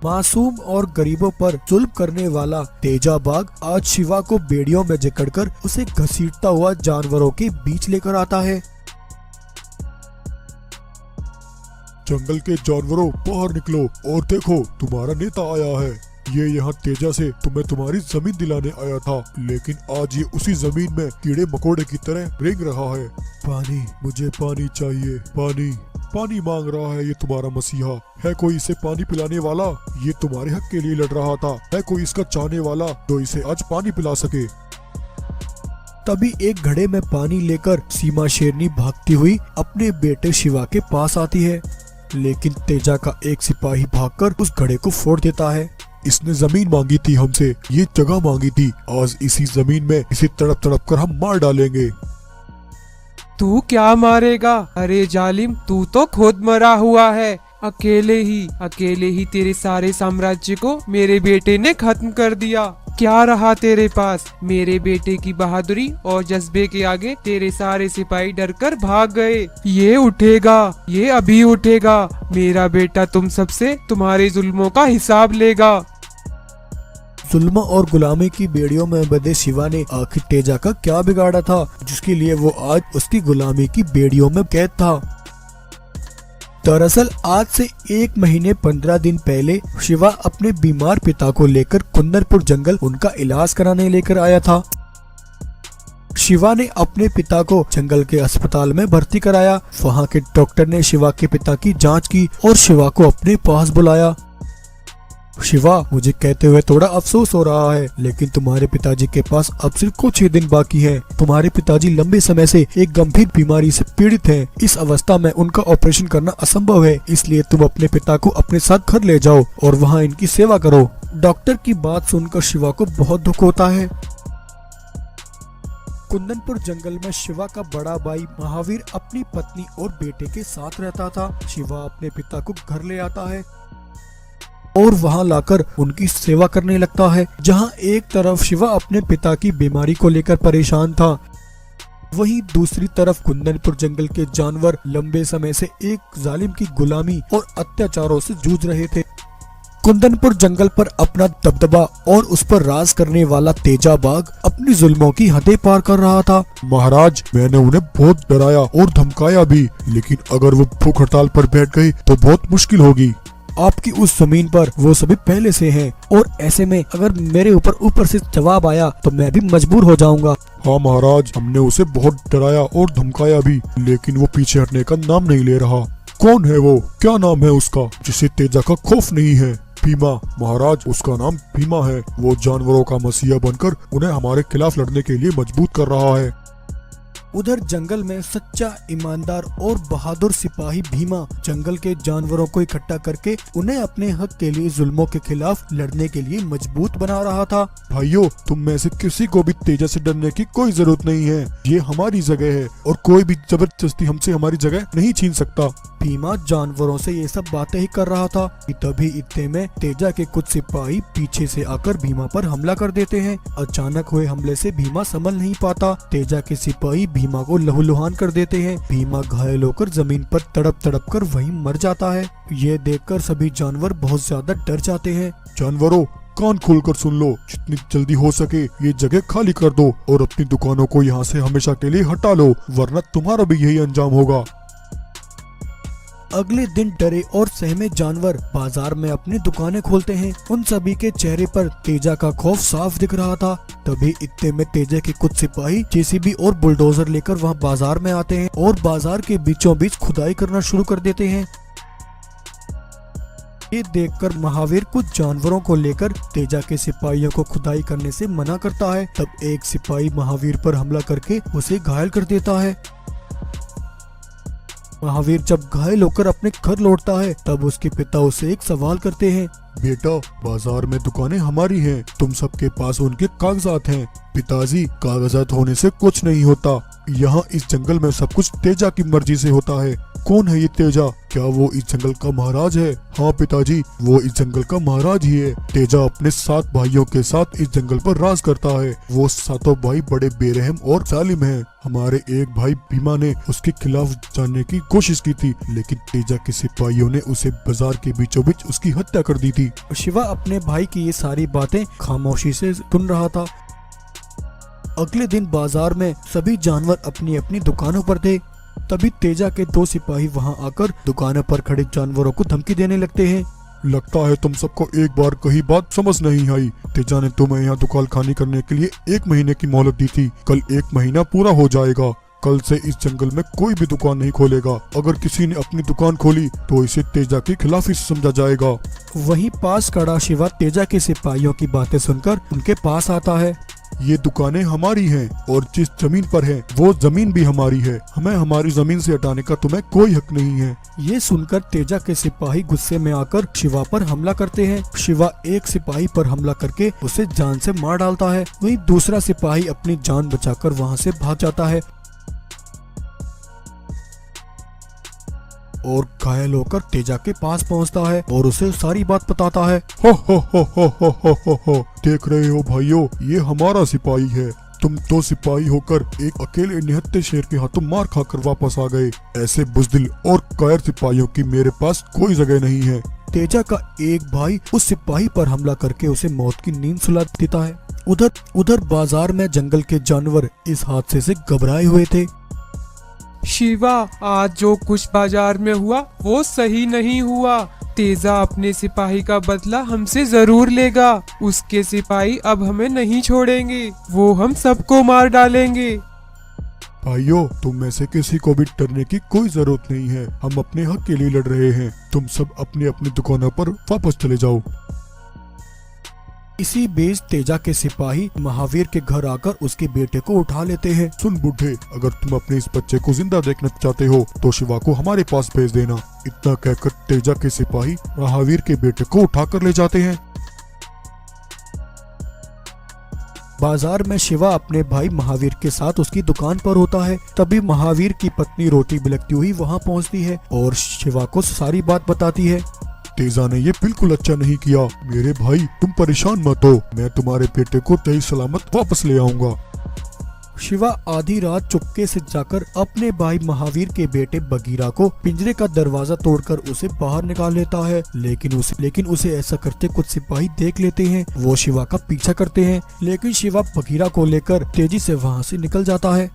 मासूम और गरीबों पर जुल्म करने वाला तेजा बाघ आज शिवा को बेड़ियों में जकड़कर उसे घसीटता हुआ जानवरों के बीच लेकर आता है। जंगल के जानवरों बाहर निकलो और देखो तुम्हारा नेता आया है। ये यहाँ तेजा से तुम्हें तुम्हारी जमीन दिलाने आया था, लेकिन आज ये उसी जमीन में कीड़े मकोड़े की तरह रेंग रहा है। पानी, मुझे पानी चाहिए, पानी पानी मांग रहा है ये तुम्हारा मसीहा। है कोई इसे पानी पिलाने वाला? ये तुम्हारे हक के लिए लड़ रहा था। है कोई इसका चाहने वाला जो इसे आज पानी पिला सके? तभी एक घड़े में पानी लेकर सीमा शेरनी भागती हुई अपने बेटे शिवा के पास आती है, लेकिन तेजा का एक सिपाही भागकर उस घड़े को फोड़ देता है। इसने जमीन मांगी थी हमसे, ये जगह मांगी थी। आज इसी जमीन में इसे तड़प तड़प कर हम मार डालेंगे। तू क्या मारेगा? अरे जालिम, तू तो खुद मरा हुआ है। अकेले ही तेरे सारे साम्राज्य को मेरे बेटे ने खत्म कर दिया। क्या रहा तेरे पास? मेरे बेटे की बहादुरी और जज्बे के आगे तेरे सारे सिपाही डरकर भाग गए। ये उठेगा, ये अभी उठेगा। मेरा बेटा तुम सबसे तुम्हारे जुल्मों का हिसाब लेगा। जुल्म और गुलामी की बेड़ियों में बंधे शिवा ने आखिर तेजा का क्या बिगाड़ा था जिसके लिए वो आज उसकी गुलामी की बेड़ियों में कैद था। दरअसल आज से 1 महीने 15 दिन पहले शिवा अपने बीमार पिता को लेकर कुंदनपुर जंगल उनका इलाज कराने लेकर आया था। शिवा ने अपने पिता को जंगल के अस्पताल में भर्ती कराया। वहाँ के डॉक्टर ने शिवा के पिता की जांच की और शिवा को अपने पास बुलाया। शिवा, मुझे कहते हुए थोड़ा अफसोस हो रहा है, लेकिन तुम्हारे पिताजी के पास अब सिर्फ कुछ ही दिन बाकी हैं। तुम्हारे पिताजी लंबे समय से एक गंभीर बीमारी से पीड़ित हैं। इस अवस्था में उनका ऑपरेशन करना असंभव है, इसलिए तुम अपने पिता को अपने साथ घर ले जाओ और वहाँ इनकी सेवा करो। डॉक्टर की बात सुनकर शिवा को बहुत दुख होता है। कुंदनपुर जंगल में शिवा का बड़ा भाई महावीर अपनी पत्नी और बेटे के साथ रहता था। शिवा अपने पिता को घर ले आता है और वहां लाकर उनकी सेवा करने लगता है। जहां एक तरफ शिवा अपने पिता की बीमारी को लेकर परेशान था, वहीं दूसरी तरफ कुंदनपुर जंगल के जानवर लंबे समय से एक जालिम की गुलामी और अत्याचारों से जूझ रहे थे। कुंदनपुर जंगल पर अपना दबदबा और उस पर राज करने वाला तेजा बाघ अपनी जुल्मों की हदें पार कर रहा था। महाराज, मैंने उन्हें बहुत डराया और धमकाया भी, लेकिन अगर वो भूख हड़ताल पर बैठ गई तो बहुत मुश्किल होगी। आपकी उस जमीन पर वो सभी पहले से हैं और ऐसे में अगर मेरे ऊपर से जवाब आया तो मैं भी मजबूर हो जाऊंगा। हाँ महाराज, हमने उसे बहुत डराया और धमकाया भी, लेकिन वो पीछे हटने का नाम नहीं ले रहा। कौन है वो? क्या नाम है उसका जिसे तेजा का खौफ नहीं है? भीमा महाराज, उसका नाम भीमा है। वो जानवरों का मसीहा बनकर उन्हें हमारे खिलाफ लड़ने के लिए मजबूत कर रहा है। उधर जंगल में सच्चा, ईमानदार और बहादुर सिपाही भीमा जंगल के जानवरों को इकट्ठा करके उन्हें अपने हक के लिए जुल्मों के खिलाफ लड़ने के लिए मजबूत बना रहा था। भाइयों, तुम में से किसी को भी तेजा से डरने की कोई जरूरत नहीं है। ये हमारी जगह है और कोई भी जबरदस्ती हमसे हमारी जगह नहीं छीन सकता। भीमा जानवरों से ये सब बातें ही कर रहा था कि तभी इतने में तेजा के कुछ सिपाही पीछे से आकर भीमा पर हमला कर देते हैं। अचानक हुए हमले से भीमा संभल नहीं पाता। तेजा के सिपाही भीमा को लहूलुहान कर देते हैं। भीमा घायल होकर जमीन पर तड़प तड़प कर वहीं मर जाता है। ये देखकर सभी जानवर बहुत ज्यादा डर जाते हैं। जानवरों, कान खोलकर सुन लो, जितनी जल्दी हो सके ये जगह खाली कर दो और अपनी दुकानों को यहाँ से हमेशा के लिए हटा लो, वरना तुम्हारा भी यही अंजाम होगा। अगले दिन डरे और सहमे जानवर बाजार में अपनी दुकानें खोलते हैं। उन सभी के चेहरे पर तेजा का खौफ साफ दिख रहा था। तभी इतने में तेजा के कुछ सिपाही जेसीबी और बुलडोजर लेकर वहां बाजार में आते हैं और बाजार के बीचों बीच खुदाई करना शुरू कर देते हैं। ये देखकर महावीर कुछ जानवरों को लेकर तेजा के सिपाहियों को खुदाई करने से मना करता है। तब एक सिपाही महावीर पर हमला करके उसे घायल कर देता है। महावीर जब घायल होकर अपने घर लौटता है तब उसके पिता उसे एक सवाल करते हैं। बेटा, बाजार में दुकानें हमारी हैं, तुम सबके पास उनके कागजात हैं। पिताजी, कागजात होने से कुछ नहीं होता। यहाँ इस जंगल में सब कुछ तेजा की मर्जी से होता है। कौन है ये तेजा? क्या वो इस जंगल का महाराज है? हाँ पिताजी, वो इस जंगल का महाराज ही है। तेजा अपने 7 भाइयों के साथ इस जंगल पर राज करता है। वो 7 भाई बड़े बेरहम और जालिम हैं। हमारे एक भाई भीमा ने उसके खिलाफ जाने की कोशिश की थी, लेकिन तेजा के सिपाहियों ने उसे बाजार के बीचों बीच उसकी हत्या कर दी थी। शिवा अपने भाई की ये सारी बातें खामोशी से सुन रहा था। अगले दिन बाजार में सभी जानवर अपनी अपनी दुकानों पर थे। तभी तेजा के 2 सिपाही वहां आकर दुकानों पर खड़े जानवरों को धमकी देने लगते हैं। लगता है तुम सबको एक बार कही बात समझ नहीं आई। तेजा ने तुम्हें यहाँ दुकान खानी करने के लिए 1 महीने की मोहलत दी थी। कल 1 महीना पूरा हो जाएगा। कल से इस जंगल में कोई भी दुकान नहीं खोलेगा। अगर किसी ने अपनी दुकान खोली तो इसे तेजा के खिलाफ ही समझा जाएगा। वहीं पास खड़ा शिवा तेजा के सिपाहियों की बातें सुनकर उनके पास आता है। ये दुकानें हमारी हैं और जिस जमीन पर है वो जमीन भी हमारी है। हमें हमारी जमीन से हटाने का तुम्हें कोई हक नहीं है। ये सुनकर तेजा के सिपाही गुस्से में आकर शिवा पर हमला करते हैं। शिवा एक सिपाही पर हमला करके उसे जान से मार डालता है। वहीं दूसरा सिपाही अपनी जान बचाकर वहां से भाग जाता है और घायल होकर तेजा के पास पहुंचता है और उसे सारी बात बताता है। हो हो। देख रहे हो भाइयों, ये हमारा सिपाही है। तुम 2 सिपाही होकर एक अकेले निहत्थे शेर के हाथों मार खाकर वापस आ गए। ऐसे बुजदिल और कायर सिपाहियों की मेरे पास कोई जगह नहीं है। तेजा का एक भाई उस सिपाही पर हमला करके उसे मौत की नींद सुला देता है। उधर बाजार में जंगल के जानवर इस हादसे से घबराए हुए थे। शिवा, आज जो कुछ बाजार में हुआ वो सही नहीं हुआ। तेजा अपने सिपाही का बदला हमसे जरूर लेगा। उसके सिपाही अब हमें नहीं छोड़ेंगे। वो हम सबको मार डालेंगे। भाइयों, तुम में से किसी को भी डरने की कोई जरूरत नहीं है। हम अपने हक के लिए लड़ रहे हैं। तुम सब अपनी अपनी दुकानों पर वापस चले जाओ। इसी बीच तेजा के सिपाही महावीर के घर आकर उसके बेटे को उठा लेते हैं। सुन बूढ़े, अगर तुम अपने इस बच्चे को जिंदा देखना चाहते हो तो शिवा को हमारे पास भेज देना। इतना कहकर तेजा के सिपाही महावीर के बेटे को उठाकर ले जाते हैं। बाजार में शिवा अपने भाई महावीर के साथ उसकी दुकान पर होता है। तभी महावीर की पत्नी रोटी बिलकती हुई वहां पहुंचती है और शिवा को सारी बात बताती है। तेजा ने ये बिल्कुल अच्छा नहीं किया। मेरे भाई, तुम परेशान मत हो। मैं तुम्हारे बेटे को सही सलामत वापस ले आऊंगा। शिवा आधी रात चुपके से जाकर अपने भाई महावीर के बेटे बगीरा को पिंजरे का दरवाजा तोड़कर उसे बाहर निकाल लेता है। लेकिन उसे ऐसा करते कुछ सिपाही देख लेते हैं। वो शिवा का पीछा करते हैं, लेकिन शिवा बगीरा को लेकर तेजी से वहां से निकल जाता है।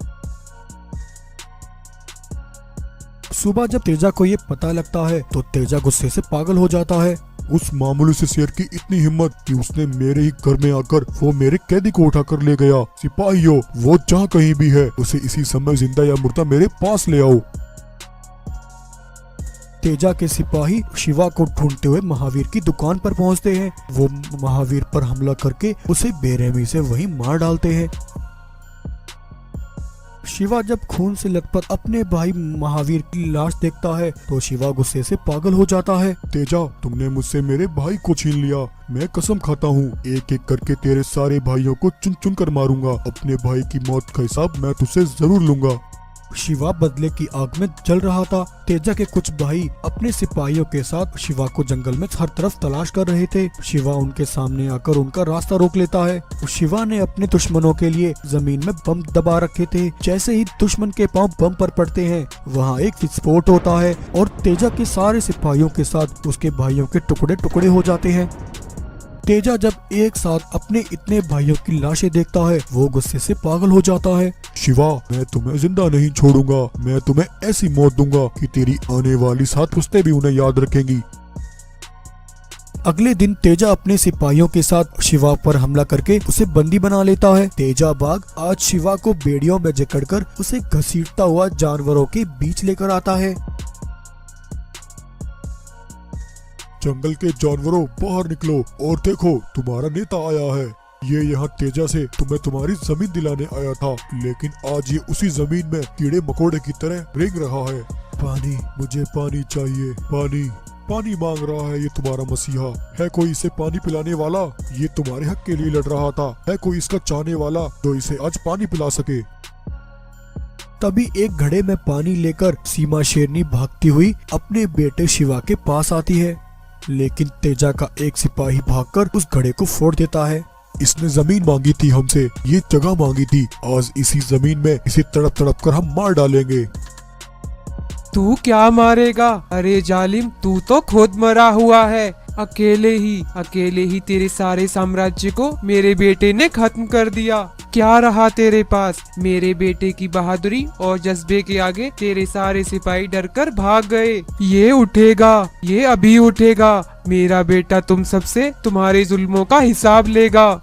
सुबह जब तेजा को ये पता लगता है तो तेजा गुस्से से पागल हो जाता है। उस मामूली से शेर की इतनी हिम्मत कि उसने मेरे ही घर में आकर वो मेरे कैदी को उठाकर ले गया। सिपाहियों, वो जहाँ कहीं भी है उसे इसी समय जिंदा या मुर्दा मेरे पास ले आओ। तेजा के सिपाही शिवा को ढूंढते हुए महावीर की दुकान पर पहुंचते हैं। वो महावीर पर हमला करके उसे बेरहमी से वहीं मार डालते हैं। शिवा जब खून से लथपथ अपने भाई महावीर की लाश देखता है तो शिवा गुस्से से पागल हो जाता है। तेजा, तुमने मुझसे मेरे भाई को छीन लिया। मैं कसम खाता हूँ, एक एक करके तेरे सारे भाइयों को चुन चुन कर मारूंगा। अपने भाई की मौत का हिसाब मैं तुझसे जरूर लूंगा। शिवा बदले की आग में जल रहा था। तेजा के कुछ भाई अपने सिपाहियों के साथ शिवा को जंगल में हर तरफ तलाश कर रहे थे। शिवा उनके सामने आकर उनका रास्ता रोक लेता है। शिवा ने अपने दुश्मनों के लिए जमीन में बम दबा रखे थे। जैसे ही दुश्मन के पांव बम पर पड़ते हैं, वहाँ एक विस्फोट होता है और तेजा के सारे सिपाहियों के साथ उसके भाइयों के टुकड़े टुकड़े हो जाते हैं। तेजा जब एक साथ अपने इतने भाइयों की लाशें देखता है, वो गुस्से से पागल हो जाता है। शिवा, मैं तुम्हें जिंदा नहीं छोड़ूंगा। मैं तुम्हें ऐसी मौत दूंगा कि तेरी आने वाली 7 पुश्तें भी उन्हें याद रखेंगी। अगले दिन तेजा अपने सिपाहियों के साथ शिवा पर हमला करके उसे बंदी बना लेता है। तेजा बाग आज शिवा को बेड़ियों में जकड़कर उसे घसीटता हुआ जानवरों के बीच लेकर आता है। जंगल के जानवरों, बाहर निकलो और देखो, तुम्हारा नेता आया है। ये यहाँ तेजा से तुम्हें तुम्हारी जमीन दिलाने आया था, लेकिन आज ये उसी जमीन में कीड़े मकोड़े की तरह रेंग रहा है। पानी, मुझे पानी चाहिए। पानी मांग रहा है ये तुम्हारा मसीहा। है कोई इसे पानी पिलाने वाला? ये तुम्हारे हक के लिए लड़ रहा था। है कोई इसका चाहने वाला जो इसे आज पानी पिला सके? तभी एक घड़े में पानी लेकर सीमा शेरनी भागती हुई अपने बेटे शिवा के पास आती है, लेकिन तेजा का एक सिपाही भागकर उस घड़े को फोड़ देता है। इसने जमीन मांगी थी हमसे, ये जगह मांगी थी, आज इसी जमीन में इसे तड़प तड़प कर हम मार डालेंगे। तू क्या मारेगा? अरे जालिम, तू तो खुद मरा हुआ है। अकेले ही तेरे सारे साम्राज्य को मेरे बेटे ने खत्म कर दिया। क्या रहा तेरे पास? मेरे बेटे की बहादुरी और जज्बे के आगे तेरे सारे सिपाही डरकर भाग गए। ये अभी उठेगा। मेरा बेटा तुम सबसे तुम्हारे जुल्मों का हिसाब लेगा।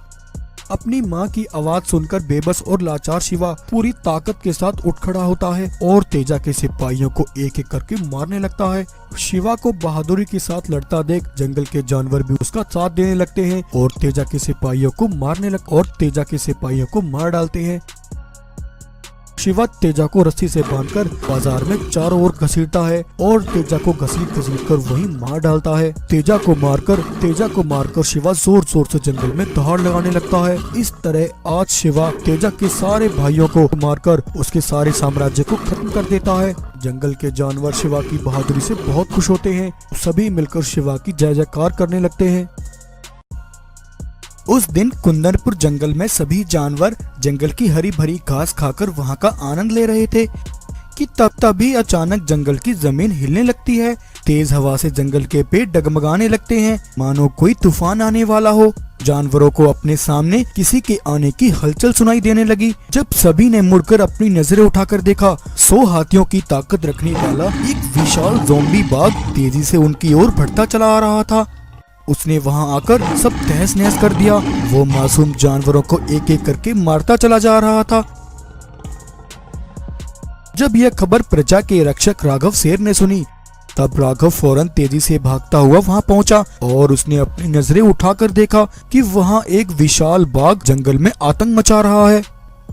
अपनी माँ की आवाज सुनकर बेबस और लाचार शिवा पूरी ताकत के साथ उठ खड़ा होता है और तेजा के सिपाहियों को एक एक करके मारने लगता है। शिवा को बहादुरी के साथ लड़ता देख जंगल के जानवर भी उसका साथ देने लगते हैं और तेजा के सिपाहियों को मार डालते हैं। शिवा तेजा को रस्सी से बांधकर बाजार में चारों ओर घसीटता है और तेजा को घसीट कर वहीं मार डालता है। तेजा को मारकर शिवा जोर जोर से जंगल में दहाड़ लगाने लगता है। इस तरह आज शिवा तेजा के सारे भाइयों को मारकर उसके सारे साम्राज्य को खत्म कर देता है। जंगल के जानवर शिवा की बहादुरी से बहुत खुश होते हैं। सभी मिलकर शिवा की जय जयकार करने लगते हैं। उस दिन कुंदनपुर जंगल में सभी जानवर जंगल की हरी भरी घास खाकर वहाँ का आनंद ले रहे थे कि तभी अचानक जंगल की जमीन हिलने लगती है। तेज हवा से जंगल के पेड़ डगमगाने लगते हैं, मानो कोई तूफान आने वाला हो। जानवरों को अपने सामने किसी के आने की हलचल सुनाई देने लगी। जब सभी ने मुड़कर अपनी नजरें उठाकर देखा, 100 हाथियों की ताकत रखने वाला एक विशाल ज़ॉम्बी बाघ तेजी से उनकी ओर बढ़ता चला आ रहा था। उसने वहां आकर सब तहस नहस कर दिया। वो मासूम जानवरों को एक एक करके मारता चला जा रहा था। जब यह खबर प्रजा के रक्षक राघव शेर ने सुनी, तब राघव फौरन तेजी से भागता हुआ वहां पहुंचा और उसने अपनी नजरें उठाकर देखा कि वहां एक विशाल बाघ जंगल में आतंक मचा रहा है।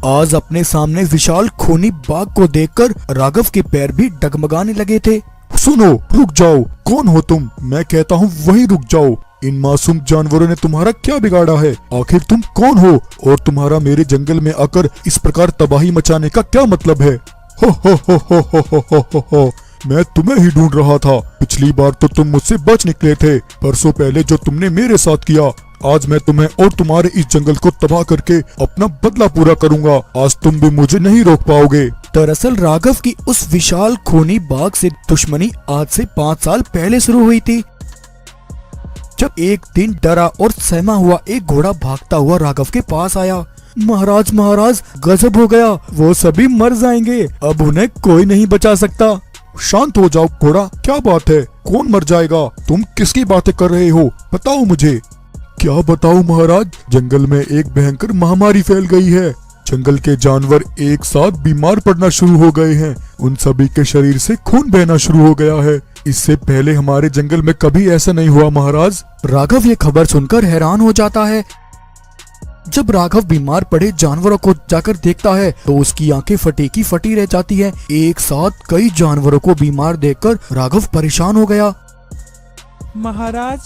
आज अपने सामने विशाल खूनी बाघ को देखकर राघव के पैर भी डगमगाने लगे थे। सुनो, रुक जाओ। कौन हो तुम? मैं कहता हूँ वहीं रुक जाओ। इन मासूम जानवरों ने तुम्हारा क्या बिगाड़ा है? आखिर तुम कौन हो और तुम्हारा मेरे जंगल में आकर इस प्रकार तबाही मचाने का क्या मतलब है? हो हो हो हो हो हो हो हो हो। मैं तुम्हें ही ढूंढ रहा था। पिछली बार तो तुम मुझसे बच निकले थे। परसों पहले जो तुमने मेरे साथ किया, आज मैं तुम्हें और तुम्हारे इस जंगल को तबाह करके अपना बदला पूरा करूंगा। आज तुम भी मुझे नहीं रोक पाओगे। दरअसल राघव की उस विशाल खूनी बाघ से दुश्मनी आज से 5 साल पहले शुरू हुई थी, जब एक दिन डरा और सहमा हुआ एक घोड़ा भागता हुआ राघव के पास आया। महाराज, गजब हो गया, वो सभी मर जाएंगे, अब उन्हें कोई नहीं बचा सकता। शांत हो जाओ घोड़ा, क्या बात है? कौन मर जाएगा? तुम किसकी बातें कर रहे हो? बताओ मुझे। क्या बताऊं महाराज, जंगल में एक भयंकर महामारी फैल गई है। जंगल के जानवर एक साथ बीमार पड़ना शुरू हो गए हैं। उन सभी के शरीर से खून बहना शुरू हो गया है। इससे पहले हमारे जंगल में कभी ऐसा नहीं हुआ महाराज। राघव ये खबर सुनकर हैरान हो जाता है। जब राघव बीमार पड़े जानवरों को जाकर देखता है तो उसकी आंखें फटी की फटी रह जाती है। एक साथ कई जानवरों को बीमार देखकर राघव परेशान हो गया। महाराज,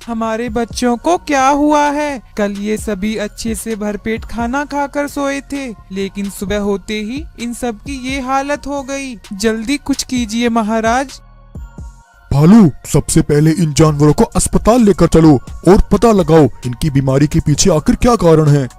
हमारे बच्चों को क्या हुआ है? कल ये सभी अच्छे से भरपेट खाना खाकर सोए थे, लेकिन सुबह होते ही इन सब की ये हालत हो गई। जल्दी कुछ कीजिए महाराज। भालू, सबसे पहले इन जानवरों को अस्पताल लेकर चलो और पता लगाओ इनकी बीमारी के पीछे आखिर क्या कारण है।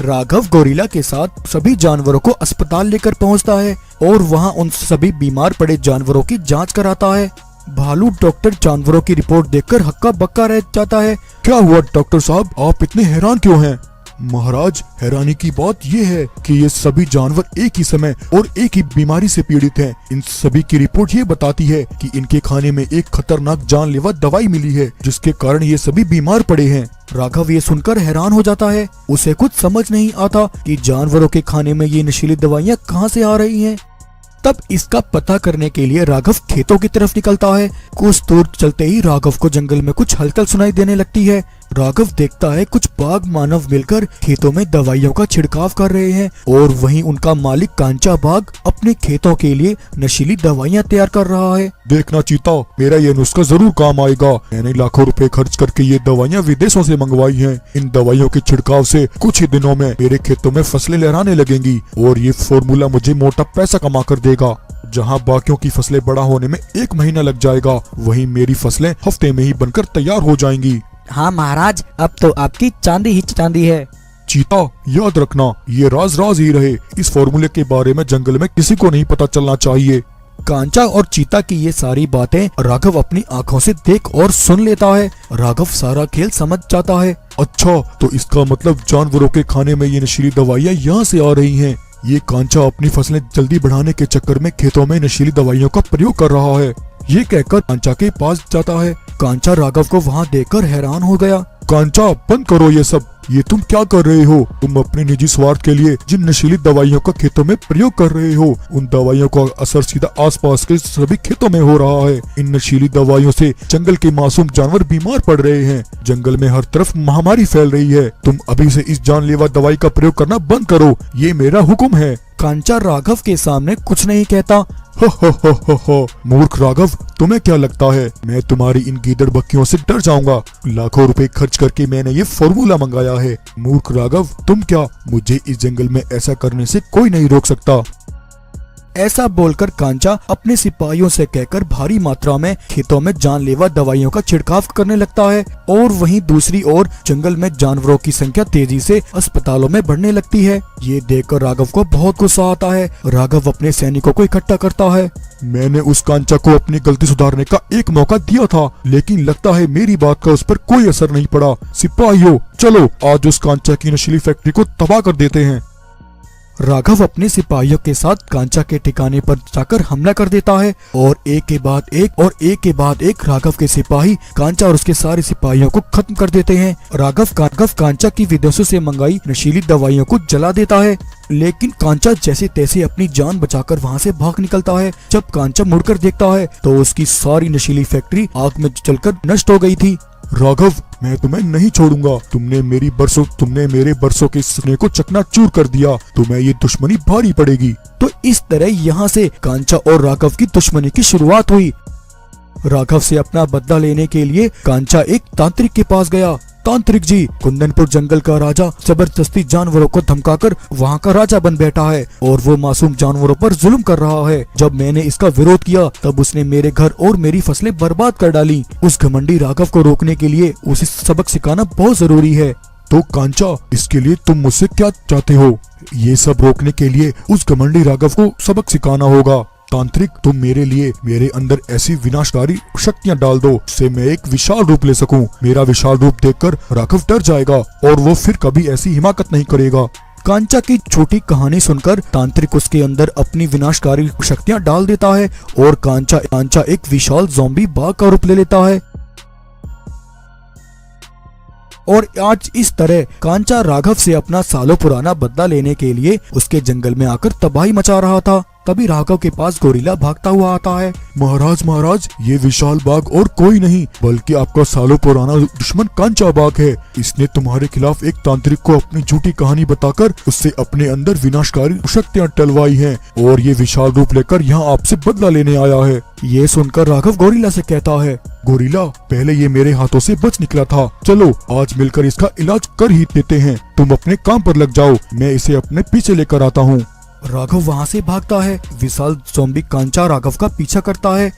राघव गोरिल्ला के साथ सभी जानवरों को अस्पताल लेकर पहुंचता है और वहां उन सभी बीमार पड़े जानवरों की जांच कराता है। भालू डॉक्टर जानवरों की रिपोर्ट देखकर हक्का बक्का रह जाता है। क्या हुआ डॉक्टर साहब, आप इतने हैरान क्यों हैं? महाराज, हैरानी की बात यह है कि ये सभी जानवर एक ही समय और एक ही बीमारी से पीड़ित हैं। इन सभी की रिपोर्ट ये बताती है कि इनके खाने में एक खतरनाक जानलेवा दवाई मिली है, जिसके कारण ये सभी बीमार पड़े हैं। राघव ये सुनकर हैरान हो जाता है। उसे कुछ समझ नहीं आता कि जानवरों के खाने में ये नशीली दवाइयाँ कहाँ से आ रही हैं। तब इसका पता करने के लिए राघव खेतों की तरफ निकलता है। कुछ दूर चलते ही राघव को जंगल में कुछ हलचल सुनाई देने लगती है। राघव देखता है कुछ बाघ मानव मिलकर खेतों में दवाइयों का छिड़काव कर रहे हैं और वहीं उनका मालिक कांचा बाघ अपने खेतों के लिए नशीली दवाइयां तैयार कर रहा है। देखना चीता, मेरा ये नुस्खा जरूर काम आएगा। मैंने लाखों रुपए खर्च करके ये दवाइयाँ विदेशों से मंगवाई हैं। इन दवाइयों के छिड़काव से कुछ ही दिनों में मेरे खेतों में फसलें लहराने लगेंगी और ये फॉर्मूला मुझे मोटा पैसा कमा कर देगा। जहाँ बाकियों की फसलें बड़ा होने में 1 महीना लग जाएगा, वहीं मेरी फसलें हफ्ते में ही बनकर तैयार हो जाएंगी। हाँ महाराज, अब तो आपकी चांदी ही चांदी है। चीता, याद रखना, ये राज राज ही रहे। इस फॉर्मूले के बारे में जंगल में किसी को नहीं पता चलना चाहिए। कांचा और चीता की ये सारी बातें राघव अपनी आंखों से देख और सुन लेता है। राघव सारा खेल समझ जाता है। अच्छा, तो इसका मतलब जानवरों के खाने में ये नशीली दवाइयाँ यहाँ से आ रही हैं। ये कांचा अपनी फसलें जल्दी बढ़ाने के चक्कर में खेतों में नशीली दवाइयों का प्रयोग कर रहा है। ये कहकर कांचा के पास जाता है। कांचा राघव को वहाँ देखकर हैरान हो गया। कांचा, बंद करो ये सब। ये तुम क्या कर रहे हो? तुम अपने निजी स्वार्थ के लिए जिन नशीली दवाइयों का खेतों में प्रयोग कर रहे हो, उन दवाइयों का असर सीधा आसपास के सभी खेतों में हो रहा है। इन नशीली दवाइयों से जंगल के मासूम जानवर बीमार पड़ रहे हैं। जंगल में हर तरफ महामारी फैल रही है। तुम अभी से इस जानलेवा दवाई का प्रयोग करना बंद करो, ये मेरा हुक्म है। कांचा राघव के सामने कुछ नहीं कहता। हो, मूर्ख राघव, तुम्हें क्या लगता है मैं तुम्हारी इन गीदड़ बक्कियों से डर जाऊंगा? लाखों रुपए खर्च करके मैंने ये फॉर्मूला मंगाया है। मूर्ख राघव, तुम क्या, मुझे इस जंगल में ऐसा करने से कोई नहीं रोक सकता। ऐसा बोलकर कांचा अपने सिपाहियों से कहकर भारी मात्रा में खेतों में जानलेवा दवाइयों का छिड़काव करने लगता है और वहीं दूसरी ओर जंगल में जानवरों की संख्या तेजी से अस्पतालों में बढ़ने लगती है। ये देखकर राघव को बहुत गुस्सा आता है। राघव अपने सैनिकों को इकट्ठा करता है। मैंने उस कांचा को अपनी गलती सुधारने का एक मौका दिया था, लेकिन लगता है मेरी बात का उस पर कोई असर नहीं पड़ा। सिपाहियों, चलो आज उस कांचा की नशीली फैक्ट्री को तबाह कर देते हैं। राघव अपने सिपाहियों के साथ कांचा के ठिकाने पर जाकर हमला कर देता है और एक के बाद एक राघव के सिपाही कांचा और उसके सारे सिपाहियों को खत्म कर देते हैं। राघव कांचा की विदेशों से मंगाई नशीली दवाइयों को जला देता है, लेकिन कांचा जैसे तैसे अपनी जान बचाकर वहां से भाग निकलता है। जब कांचा मुड़कर देखता है तो उसकी सारी नशीली फैक्ट्री आग में जलकर नष्ट हो गई थी। राघव, मैं तुम्हें नहीं छोड़ूंगा। तुमने मेरे बरसों के सपने को चकनाचूर कर दिया। तुम्हें ये दुश्मनी भारी पड़ेगी। तो इस तरह यहाँ से कांचा और राघव की दुश्मनी की शुरुआत हुई। राघव से अपना बदला लेने के लिए कांचा एक तांत्रिक के पास गया। तांत्रिक जी, कुंदनपुर जंगल का राजा जबरदस्ती जानवरों को धमकाकर वहाँ का राजा बन बैठा है और वो मासूम जानवरों पर जुल्म कर रहा है। जब मैंने इसका विरोध किया तब उसने मेरे घर और मेरी फसलें बर्बाद कर डाली। उस घमंडी राघव को रोकने के लिए उसे सबक सिखाना बहुत जरूरी है। तो कांचा, इसके लिए तुम मुझसे क्या चाहते हो? ये सब रोकने के लिए उस घमंडी राघव को सबक सिखाना होगा। तांत्रिक, तुम मेरे लिए मेरे अंदर ऐसी विनाशकारी शक्तियां डाल दो जिससे मैं एक विशाल रूप ले सकूं। मेरा विशाल रूप देखकर राघव डर जाएगा और वो फिर कभी ऐसी हिमाकत नहीं करेगा। कांचा की छोटी कहानी सुनकर तांत्रिक उसके अंदर अपनी विनाशकारी शक्तियां डाल देता है और कांचा एक विशाल ज़ॉम्बी बाघ का रूप ले लेता है। और आज इस तरह कांचा राघव से अपना सालों पुराना बदला लेने के लिए उसके जंगल में आकर तबाही मचा रहा था। तभी राघव के पास गोरिल्ला भागता हुआ आता है। महाराज, ये विशाल बाघ और कोई नहीं बल्कि आपका सालों पुराना दुश्मन कांचा बाघ है। इसने तुम्हारे खिलाफ एक तांत्रिक को अपनी झूठी कहानी बताकर उससे अपने अंदर विनाशकारी शक्तियां टलवाई हैं और ये विशाल रूप लेकर यहाँ आपसे बदला लेने आया है। ये सुनकर राघव गोरिल्ला से कहता है, गोरिल्ला, पहले ये मेरे हाथों से बच निकला था। चलो आज मिलकर इसका इलाज कर ही देते हैं। तुम अपने काम पर लग जाओ, मैं इसे अपने पीछे लेकर आता हूँ। राघव वहाँ से भागता है। विशाल ज़ॉम्बी कांचा राघव का पीछा करता है।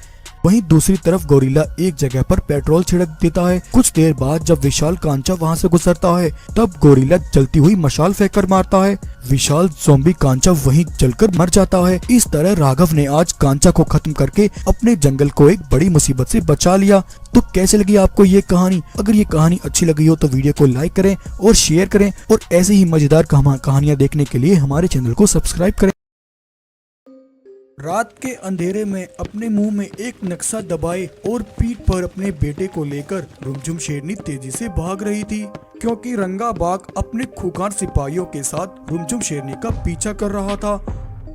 वहीं दूसरी तरफ गोरिल्ला एक जगह पर पेट्रोल छिड़क देता है। कुछ देर बाद जब विशाल कांचा वहां से गुजरता है तब गोरिल्ला जलती हुई मशाल फेंककर मारता है। विशाल ज़ॉम्बी कांचा वहीं जलकर मर जाता है। इस तरह राघव ने आज कांचा को खत्म करके अपने जंगल को एक बड़ी मुसीबत से बचा लिया। तो कैसे लगी आपको ये कहानी? अगर ये कहानी अच्छी लगी हो तो वीडियो को लाइक करें और शेयर करें और ऐसे ही मजेदार कहानियां देखने के लिए हमारे चैनल को सब्सक्राइब करें। रात के अंधेरे में अपने मुंह में एक नक्शा दबाए और पीठ पर अपने बेटे को लेकर रुमझुम शेरनी तेजी से भाग रही थी, क्योंकि रंगा बाघ अपने खूंखार सिपाहियों के साथ रुमझुम शेरनी का पीछा कर रहा था।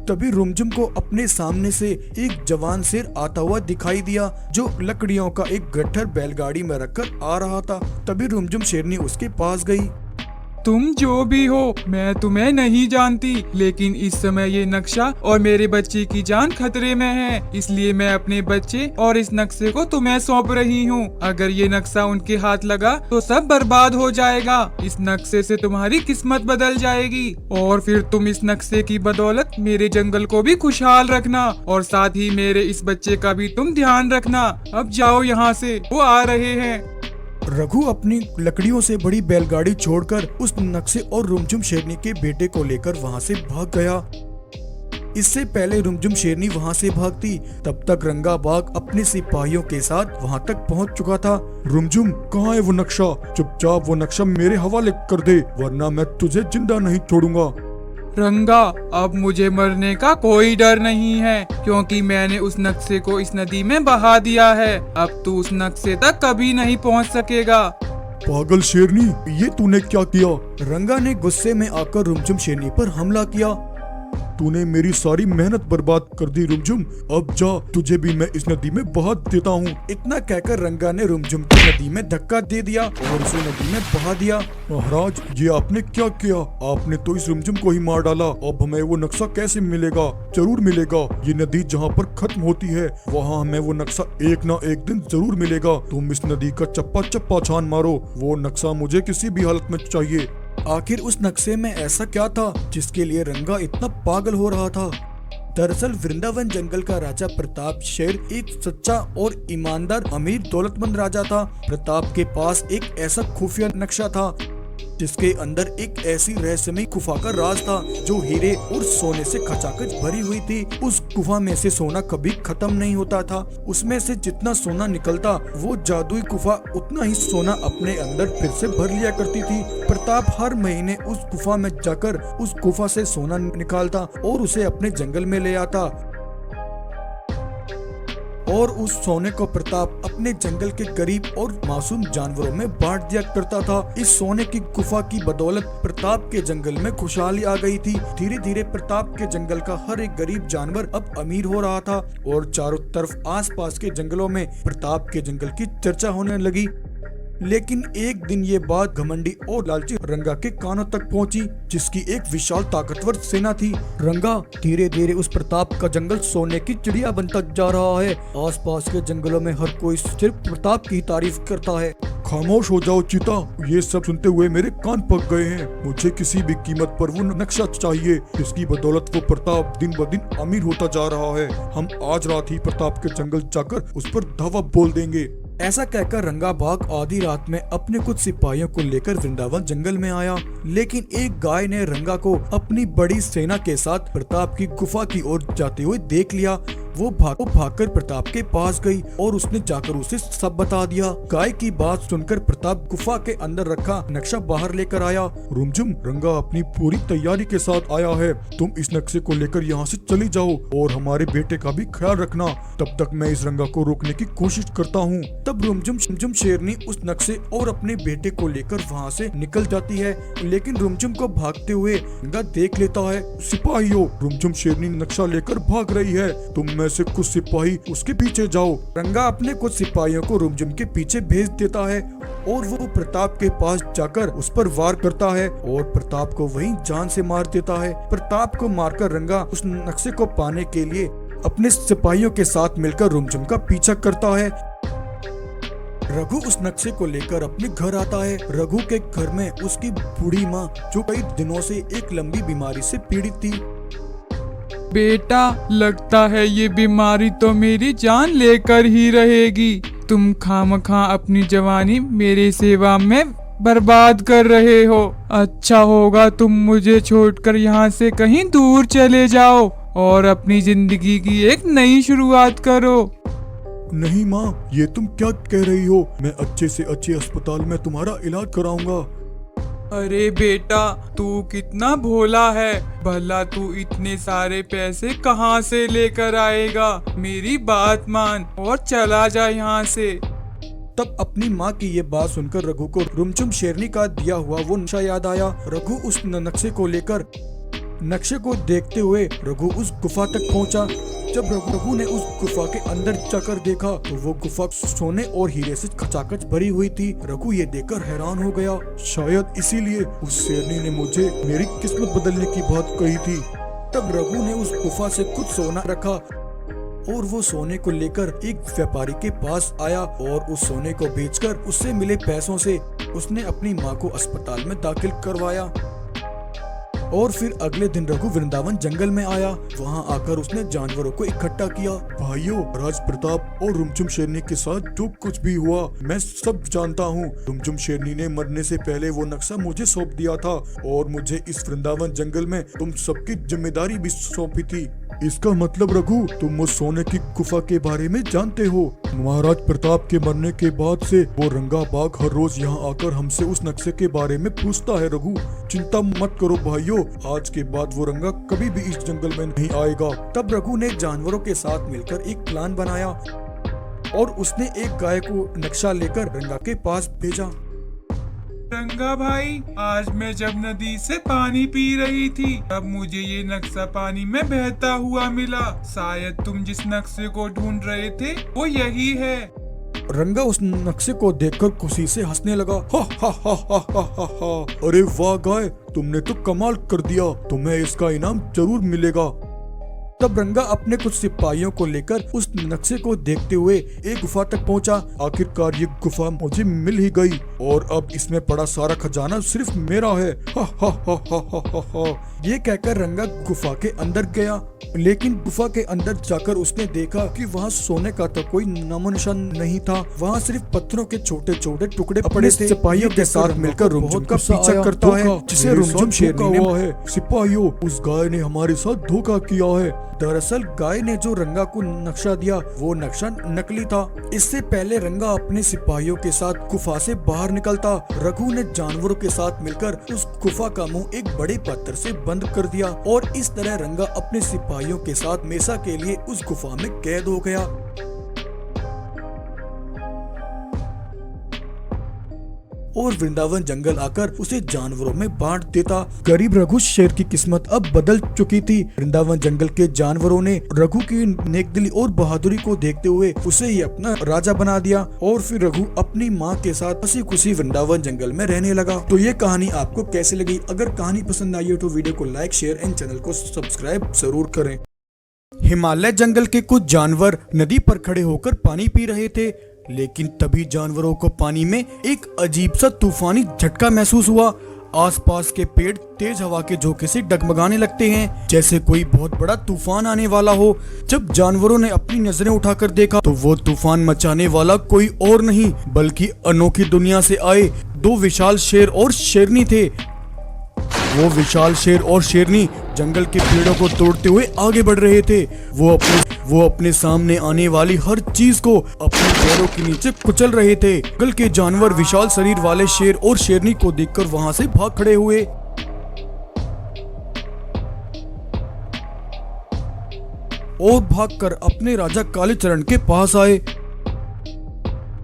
तभी रुमझुम को अपने सामने से एक जवान शेर आता हुआ दिखाई दिया, जो लकड़ियों का एक गट्ठर बैलगाड़ी में रखकर आ रहा था। तभी रुमझुम शेरनी उसके पास गई। तुम जो भी हो, मैं तुम्हें नहीं जानती, लेकिन इस समय ये नक्शा और मेरे बच्चे की जान खतरे में है, इसलिए मैं अपने बच्चे और इस नक्शे को तुम्हें सौंप रही हूँ। अगर ये नक्शा उनके हाथ लगा तो सब बर्बाद हो जाएगा। इस नक्शे से तुम्हारी किस्मत बदल जाएगी और फिर तुम इस नक्शे की बदौलत मेरे जंगल को भी खुशहाल रखना और साथ ही मेरे इस बच्चे का भी तुम ध्यान रखना। अब जाओ यहाँ से, वो आ रहे हैं। रघु अपनी लकड़ियों से बड़ी बैलगाड़ी छोड़कर उस नक्शे और रुमझुम शेरनी के बेटे को लेकर वहां से भाग गया। इससे पहले रुमझुम शेरनी वहां से भागती, तब तक रंगा बाघ अपने सिपाहियों के साथ वहां तक पहुंच चुका था। रुमझुम, कहाँ है वो नक्शा? चुपचाप वो नक्शा मेरे हवाले कर दे, वरना मैं तुझे जिंदा नहीं छोड़ूंगा। रंगा, अब मुझे मरने का कोई डर नहीं है, क्योंकि मैंने उस नक्शे को इस नदी में बहा दिया है। अब तू उस नक्शे तक कभी नहीं पहुंच सकेगा। पागल शेरनी, ये तूने क्या किया? रंगा ने गुस्से में आकर रुमझुम शेरनी पर हमला किया। तूने मेरी सारी मेहनत बर्बाद कर दी रुमझुम। अब जा, तुझे भी मैं इस नदी में बहा देता हूँ। इतना कहकर रंगा ने रुमझुम को नदी में धक्का दे दिया और उसे नदी में बहा दिया। महाराज, ये आपने क्या किया? आपने तो इस रुमझुम को ही मार डाला। अब हमें वो नक्शा कैसे मिलेगा? जरूर मिलेगा। ये नदी जहाँ पर खत्म होती है वहाँ हमें वो नक्शा एक ना एक दिन जरूर मिलेगा। तुम इस नदी का चप्पा चप्पा छान मारो, वो नक्शा मुझे किसी भी हालत में चाहिए। आखिर उस नक्शे में ऐसा क्या था जिसके लिए रंगा इतना पागल हो रहा था? दरअसल वृंदावन जंगल का राजा प्रताप शेर एक सच्चा और ईमानदार अमीर दौलतमंद राजा था। प्रताप के पास एक ऐसा खुफिया नक्शा था जिसके अंदर एक ऐसी रहस्यमय गुफा का राज था जो हीरे और सोने से खचाखच भरी हुई थी। उस गुफा में से सोना कभी खत्म नहीं होता था। उसमें से जितना सोना निकलता वो जादुई गुफा उतना ही सोना अपने अंदर फिर से भर लिया करती थी। प्रताप हर महीने उस गुफा में जाकर उस गुफा से सोना निकालता और उसे अपने जंगल में ले आता और उस सोने को प्रताप अपने जंगल के गरीब और मासूम जानवरों में बांट दिया करता था। इस सोने की गुफा की बदौलत प्रताप के जंगल में खुशहाली आ गई थी। धीरे धीरे प्रताप के जंगल का हर एक गरीब जानवर अब अमीर हो रहा था और चारों तरफ आसपास के जंगलों में प्रताप के जंगल की चर्चा होने लगी। लेकिन एक दिन ये बात घमंडी और लालची रंगा के कानों तक पहुंची, जिसकी एक विशाल ताकतवर सेना थी। रंगा, धीरे धीरे उस प्रताप का जंगल सोने की चिड़िया बनता जा रहा है। आसपास के जंगलों में हर कोई सिर्फ प्रताप की तारीफ करता है। खामोश हो जाओ चीता, ये सब सुनते हुए मेरे कान पक गए हैं। मुझे किसी भी कीमत पर वो नक्शा चाहिए जिसकी बदौलत वो प्रताप दिन ब दिन अमीर होता जा रहा है। हम आज रात ही प्रताप के जंगल जाकर उस पर धावा बोल देंगे। ऐसा कहकर रंगा बाघ आधी रात में अपने कुछ सिपाहियों को लेकर वृंदावन जंगल में आया। लेकिन एक गाय ने रंगा को अपनी बड़ी सेना के साथ प्रताप की गुफा की ओर जाते हुए देख लिया। वो भागकर प्रताप के पास गई और उसने जाकर उसे सब बता दिया। गाय की बात सुनकर प्रताप गुफा के अंदर रखा नक्शा बाहर लेकर आया। रुमझुम, रंगा अपनी पूरी तैयारी के साथ आया है। तुम इस नक्शे को लेकर यहाँ से चली जाओ और हमारे बेटे का भी ख्याल रखना। तब तक मैं इस रंगा को रोकने की कोशिश करता हूँ। तब रुमझुम शेरनी उस नक्शे और अपने बेटे को लेकर वहाँ से निकल जाती है। लेकिन रुमझुम को भागते हुए रंगा देख लेता है। सिपाहियों, रुमझुम शेरनी नक्शा लेकर भाग रही है। तुम में से कुछ सिपाही उसके पीछे जाओ। रंगा अपने कुछ सिपाहियों को रुमझुम के पीछे भेज देता है और वो प्रताप के पास जाकर उस पर वार करता है और प्रताप को वहीं जान से मार देता है। प्रताप को मारकर रंगा उस नक्शे को पाने के लिए अपने सिपाहियों के साथ मिलकर रुमझुम का पीछा करता है। रघु उस नक्शे को लेकर अपने घर आता है। रघु के घर में उसकी बूढ़ी माँ, जो कई दिनों से एक लंबी बीमारी से पीड़ित थी। बेटा, लगता है ये बीमारी तो मेरी जान लेकर ही रहेगी। तुम खामखा अपनी जवानी मेरी सेवा में बर्बाद कर रहे हो। अच्छा होगा तुम मुझे छोड़कर यहाँ से कहीं दूर चले जाओ और अपनी जिंदगी की एक नई शुरुआत करो। नहीं माँ, ये तुम क्या कह रही हो? मैं अच्छे से अच्छे अस्पताल में तुम्हारा इलाज कराऊंगा। अरे बेटा, तू कितना भोला है। भला तू इतने सारे पैसे कहाँ से लेकर आएगा? मेरी बात मान और चला जा यहाँ से। तब अपनी माँ की ये बात सुनकर रघु को रुमझुम शेरनी का दिया हुआ वो नक्शा याद आया। रघु उस नक्शे को लेकर नक्शे को देखते हुए रघु उस गुफा तक पहुंचा। जब रघु ने उस गुफा के अंदर जाकर देखा तो वो गुफा सोने और हीरे से खचाखच भरी हुई थी। रघु ये देखकर हैरान हो गया। शायद इसीलिए उस शेरनी ने मुझे मेरी किस्मत बदलने की बात कही थी। तब रघु ने उस गुफा से कुछ सोना रखा और वो सोने को लेकर एक व्यापारी के पास आया और उस सोने को बेचकर उससे मिले पैसों से उसने अपनी माँ को अस्पताल में दाखिल करवाया। और फिर अगले दिन रघु वृंदावन जंगल में आया। वहाँ आकर उसने जानवरों को इकट्ठा किया। भाइयों, राज प्रताप और रुमझुम शेरनी के साथ जो कुछ भी हुआ मैं सब जानता हूँ। रुमझुम शेरनी ने मरने से पहले वो नक्शा मुझे सौंप दिया था और मुझे इस वृंदावन जंगल में तुम सबकी जिम्मेदारी भी सौंपी थी। इसका मतलब रघु, तुम उस सोने की गुफा के बारे में जानते हो। महाराज प्रताप के मरने के बाद से वो रंगा बाग हर रोज यहाँ आकर हमसे उस नक्शे के बारे में पूछता है। रघु, चिंता मत करो भाइयों, आज के बाद वो रंगा कभी भी इस जंगल में नहीं आएगा। तब रघु ने जानवरों के साथ मिलकर एक प्लान बनाया और उसने एक गाय को नक्शा लेकर रंगा के पास भेजा। रंगा भाई, आज मैं जब नदी से पानी पी रही थी तब मुझे ये नक्शा पानी में बहता हुआ मिला। शायद तुम जिस नक्शे को ढूंढ रहे थे वो यही है। रंगा उस नक्शे को देखकर खुशी से हंसने लगा। हा हा हा हा हा हा हा। अरे वाह गाय, तुमने तो कमाल कर दिया, तुम्हें इसका इनाम जरूर मिलेगा। तब रंगा अपने कुछ सिपाहियों को लेकर उस नक्शे को देखते हुए एक गुफा तक पहुंचा। आखिरकार ये गुफा मुझे मिल ही गई और अब इसमें पड़ा सारा खजाना सिर्फ मेरा है। हा हा हा हा हा हा हा। ये कहकर रंगा गुफा के अंदर गया, लेकिन गुफा के अंदर जाकर उसने देखा कि वहाँ सोने का तो कोई नामो निशान नहीं था। वहाँ सिर्फ पत्थरों के छोटे छोटे टुकड़े पड़े थे। सिपाहियों के साथ मिलकर रुमझुम का पीछा करता है, जिसे रुमझुम शेरनी ने हुआ है। सिपाहियों, उस गाय ने हमारे साथ धोखा किया है। दरअसल गाय ने जो रंगा को नक्शा दिया वो नक्शा नकली था। इससे पहले रंगा अपने सिपाहियों के साथ गुफा से बाहर निकलता, रघु ने जानवरों के साथ मिलकर उस गुफा का मुंह एक बड़े पत्थर से बंद कर दिया और इस तरह रंगा अपने सिपाहियों के साथ हमेशा के लिए उस गुफा में कैद हो गया। और वृंदावन जंगल आकर उसे जानवरों में बांट देता। गरीब रघु शेर की किस्मत अब बदल चुकी थी। वृंदावन जंगल के जानवरों ने रघु की नेकदिली और बहादुरी को देखते हुए उसे ही अपना राजा बना दिया और फिर रघु अपनी माँ के साथ हंसी खुशी वृंदावन जंगल में रहने लगा। तो ये कहानी आपको कैसी लगी? अगर कहानी पसंद आई हो तो वीडियो को लाइक, शेयर एंड चैनल को सब्सक्राइब जरूर करें। हिमालय जंगल के कुछ जानवर नदी पर खड़े होकर पानी पी रहे थे, लेकिन तभी जानवरों को पानी में एक अजीब सा तूफानी झटका महसूस हुआ। आसपास के पेड़ तेज हवा के झोंके से डगमगाने लगते हैं, जैसे कोई बहुत बड़ा तूफान आने वाला हो। जब जानवरों ने अपनी नजरें उठाकर देखा तो वो तूफान मचाने वाला कोई और नहीं बल्कि अनोखी दुनिया से आए दो विशाल शेर और शेरनी थे। वो विशाल शेर और शेरनी जंगल के पेड़ों को तोड़ते हुए आगे बढ़ रहे थे। वो अपने सामने आने वाली हर चीज को अपने पैरों के नीचे कुचल रहे थे। जंगल के जानवर विशाल शरीर वाले शेर और शेरनी को देखकर वहां से भाग खड़े हुए और भागकर अपने राजा कालीचरण के पास आए।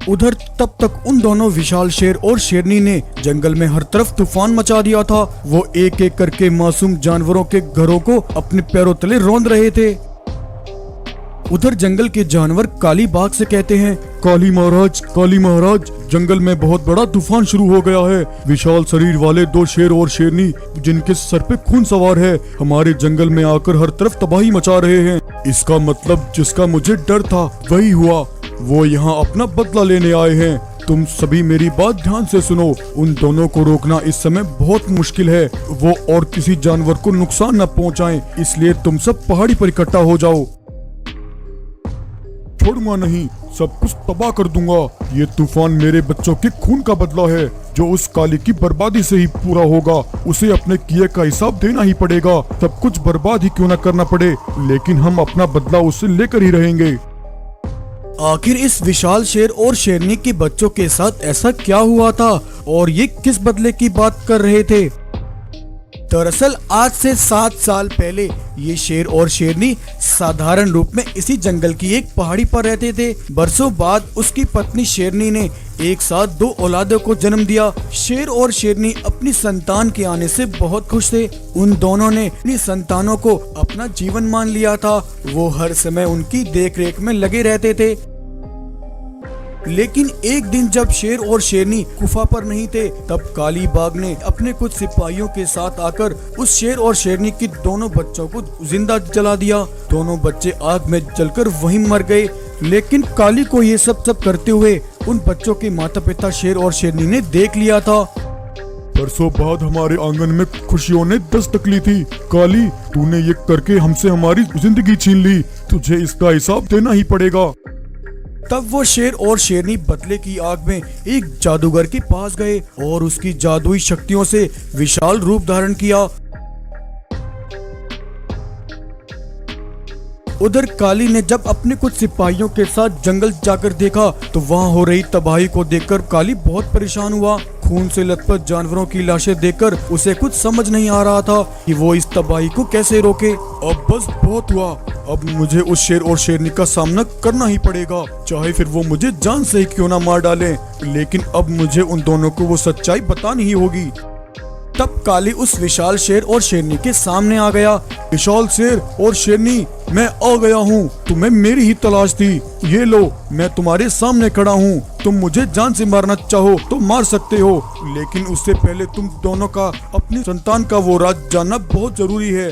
उधर तब तक उन दोनों विशाल शेर और शेरनी ने जंगल में हर तरफ तूफान मचा दिया था। वो एक एक करके मासूम जानवरों के घरों को अपने पैरों तले रौंद रहे थे। उधर जंगल के जानवर काली बाघ से कहते हैं, काली महाराज, जंगल में बहुत बड़ा तूफान शुरू हो गया है। विशाल शरीर वाले दो शेर और शेरनी जिनके सर पे खून सवार है हमारे जंगल में आकर हर तरफ तबाही मचा रहे हैं। इसका मतलब जिसका मुझे डर था वही हुआ। वो यहाँ अपना बदला लेने आए हैं। तुम सभी मेरी बात ध्यान से सुनो। उन दोनों को रोकना इस समय बहुत मुश्किल है। वो और किसी जानवर को नुकसान न पहुँचाएं, इसलिए तुम सब पहाड़ी पर इकट्ठा हो जाओ। छोड़ूंगा नहीं, सब कुछ तबाह कर दूंगा। ये तूफान मेरे बच्चों के खून का बदला है जो उस काली की बर्बादी से ही पूरा होगा। उसे अपने किए का हिसाब देना ही पड़ेगा, सब कुछ बर्बाद ही क्यों न करना पड़े, लेकिन हम अपना बदला उससे लेकर ही रहेंगे। आखिर इस विशाल शेर और शेरनी के बच्चों के साथ ऐसा क्या हुआ था और ये किस बदले की बात कर रहे थे? दरअसल आज से 7 साल पहले ये शेर और शेरनी साधारण रूप में इसी जंगल की एक पहाड़ी पर रहते थे। बरसों बाद उसकी पत्नी शेरनी ने एक साथ 2 औलादों को जन्म दिया। शेर और शेरनी अपनी संतान के आने से बहुत खुश थे। उन दोनों ने अपनी संतानों को अपना जीवन मान लिया था। वो हर समय उनकी देखरेख में लगे रहते थे। लेकिन एक दिन जब शेर और शेरनी गुफा पर नहीं थे, तब काली बाघ ने अपने कुछ सिपाहियों के साथ आकर उस शेर और शेरनी की दोनों बच्चों को जिंदा जला दिया। दोनों बच्चे आग में जलकर वहीं मर गए। लेकिन काली को ये सब करते हुए उन बच्चों के माता पिता शेर और शेरनी ने देख लिया था। बरसों बाद हमारे आंगन में खुशियों ने दस्तक ली थी। काली, तूने ये करके हमसे हमारी जिंदगी छीन ली। तुझे इसका हिसाब देना ही पड़ेगा। तब वो शेर और शेरनी बदले की आग में एक जादूगर के पास गए और उसकी जादुई शक्तियों से विशाल रूप धारण किया। उधर काली ने जब अपने कुछ सिपाहियों के साथ जंगल जाकर देखा तो वहाँ हो रही तबाही को देखकर काली बहुत परेशान हुआ। खून से लथपथ जानवरों की लाशें देखकर उसे कुछ समझ नहीं आ रहा था कि वो इस तबाही को कैसे रोके। अब बस बहुत हुआ। अब मुझे उस शेर और शेरनी का सामना करना ही पड़ेगा, चाहे फिर वो मुझे जान से ही क्यों ना मार डालें। लेकिन अब मुझे उन दोनों को वो सच्चाई बतानी ही होगी। तब काली उस विशाल शेर और शेरनी के सामने आ गया। विशाल शेर और शेरनी, मैं आ गया हूँ। तुम्हें मेरी ही तलाश थी। ये लो, मैं तुम्हारे सामने खड़ा हूँ। तुम मुझे जान से मारना चाहो तो मार सकते हो, लेकिन उससे पहले तुम दोनों का अपनी संतान का वो राज जानना बहुत जरूरी है।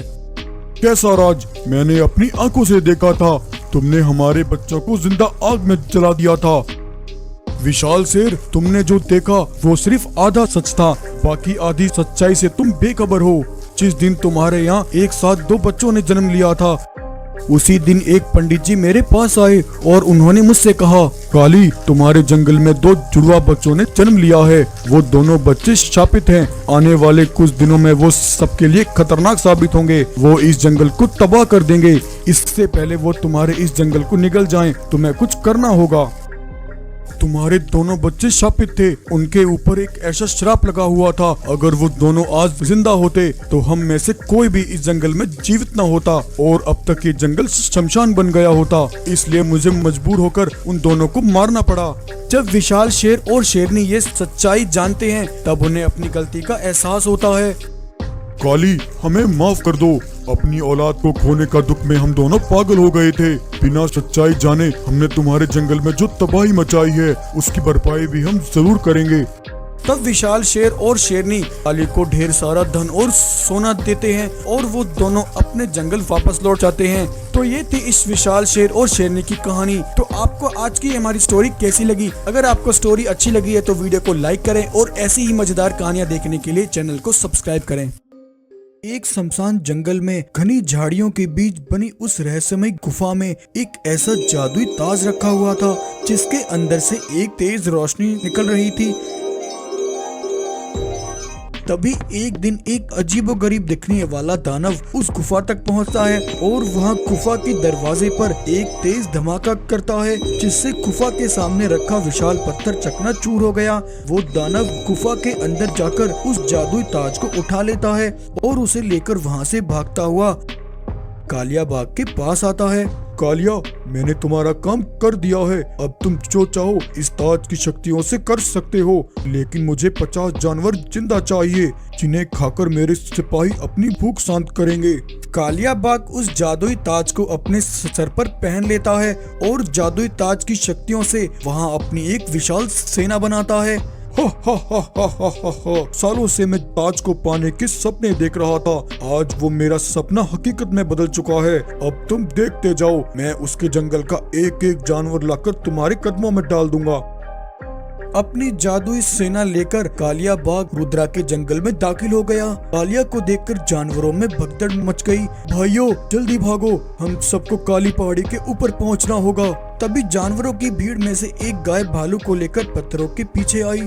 कैसा राज? मैंने अपनी आंखों से देखा था। तुमने हमारे बच्चों को जिंदा आग में जला दिया था। विशाल शेर, तुमने जो देखा वो सिर्फ आधा सच था, बाकी आधी सच्चाई से तुम बेखबर हो। जिस दिन तुम्हारे यहाँ एक साथ 2 बच्चों ने जन्म लिया था, उसी दिन एक पंडित जी मेरे पास आए और उन्होंने मुझसे कहा, काली, तुम्हारे जंगल में 2 जुड़वा बच्चों ने जन्म लिया है। वो दोनों बच्चे शापित हैं। आने वाले कुछ दिनों में वो सबके लिए खतरनाक साबित होंगे। वो इस जंगल को तबाह कर देंगे। इससे पहले वो तुम्हारे इस जंगल को निगल जाएं, तुम्हें कुछ करना होगा। तुम्हारे दोनों बच्चे शापित थे। उनके ऊपर एक ऐसा श्राप लगा हुआ था, अगर वो दोनों आज जिंदा होते तो हम में से कोई भी इस जंगल में जीवित न होता और अब तक ये जंगल शमशान बन गया होता। इसलिए मुझे मजबूर होकर उन दोनों को मारना पड़ा। जब विशाल शेर और शेरनी ये सच्चाई जानते हैं, तब उन्हें अपनी गलती का एहसास होता है। काली, हमें माफ कर दो। अपनी औलाद को खोने का दुख में हम दोनों पागल हो गए थे। बिना सच्चाई जाने हमने तुम्हारे जंगल में जो तबाही मचाई है, उसकी भरपाई भी हम जरूर करेंगे। तब विशाल शेर और शेरनी काली को ढेर सारा धन और सोना देते हैं और वो दोनों अपने जंगल वापस लौट जाते हैं। तो ये थी इस विशाल शेर और शेरनी की कहानी। तो आपको आज की हमारी स्टोरी कैसी लगी? अगर आपको स्टोरी अच्छी लगी है तो वीडियो को लाइक करें और ऐसी ही मजेदार कहानियां देखने के लिए चैनल को सब्सक्राइब करें। एक शमशान जंगल में घनी झाड़ियों के बीच बनी उस रहस्यमय गुफा में एक ऐसा जादुई ताज रखा हुआ था, जिसके अंदर से एक तेज रोशनी निकल रही थी। तभी एक दिन एक अजीबोगरीब दिखने वाला दानव उस गुफा तक पहुंचता है और वहां गुफा के दरवाजे पर एक तेज धमाका करता है, जिससे गुफा के सामने रखा विशाल पत्थर चकनाचूर हो गया। वो दानव गुफा के अंदर जाकर उस जादुई ताज को उठा लेता है और उसे लेकर वहां से भागता हुआ कालिया बाग के पास आता है। कालिया, मैंने तुम्हारा काम कर दिया है। अब तुम जो चाहो इस ताज की शक्तियों से कर सकते हो, लेकिन मुझे 50 जानवर जिंदा चाहिए, जिन्हें खाकर मेरे सिपाही अपनी भूख शांत करेंगे। कालिया बाग उस जादुई ताज को अपने सर पर पहन लेता है और जादुई ताज की शक्तियों से वहां अपनी एक विशाल सेना बनाता है। सालों से मैं ताज को पाने के सपने देख रहा था। आज वो मेरा सपना हकीकत में बदल चुका है। अब तुम देखते जाओ, मैं उसके जंगल का एक एक जानवर लाकर तुम्हारे कदमों में डाल दूंगा। अपनी जादुई सेना लेकर कालिया बाग रुद्रा के जंगल में दाखिल हो गया। कालिया को देखकर जानवरों में भगदड़ मच गई। भाइयों, जल्दी भागो, हम सबको काली पहाड़ी के ऊपर पहुंचना होगा। तभी जानवरों की भीड़ में से एक गाय भालू को लेकर पत्थरों के पीछे आई।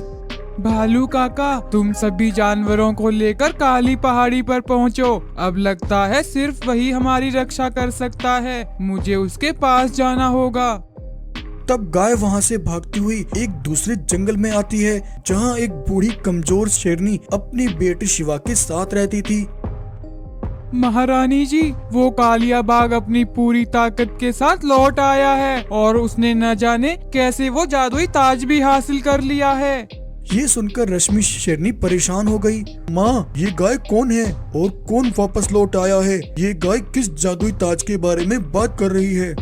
भालू काका, तुम सभी जानवरों को लेकर काली पहाड़ी पर पहुंचो। अब लगता है सिर्फ वही हमारी रक्षा कर सकता है। मुझे उसके पास जाना होगा। तब गाय वहां से भागती हुई एक दूसरे जंगल में आती है, जहां एक बूढ़ी कमजोर शेरनी अपनी बेटी शिवा के साथ रहती थी। महारानी जी, वो कालिया बाघ अपनी पूरी ताकत के साथ लौट आया है और उसने न जाने कैसे वो जादुई ताज भी हासिल कर लिया है। ये सुनकर रश्मि शेरनी परेशान हो गई। माँ, ये गाय कौन है और कौन वापस लौट आया है? ये गाय किस जादुई ताज के बारे में बात कर रही है?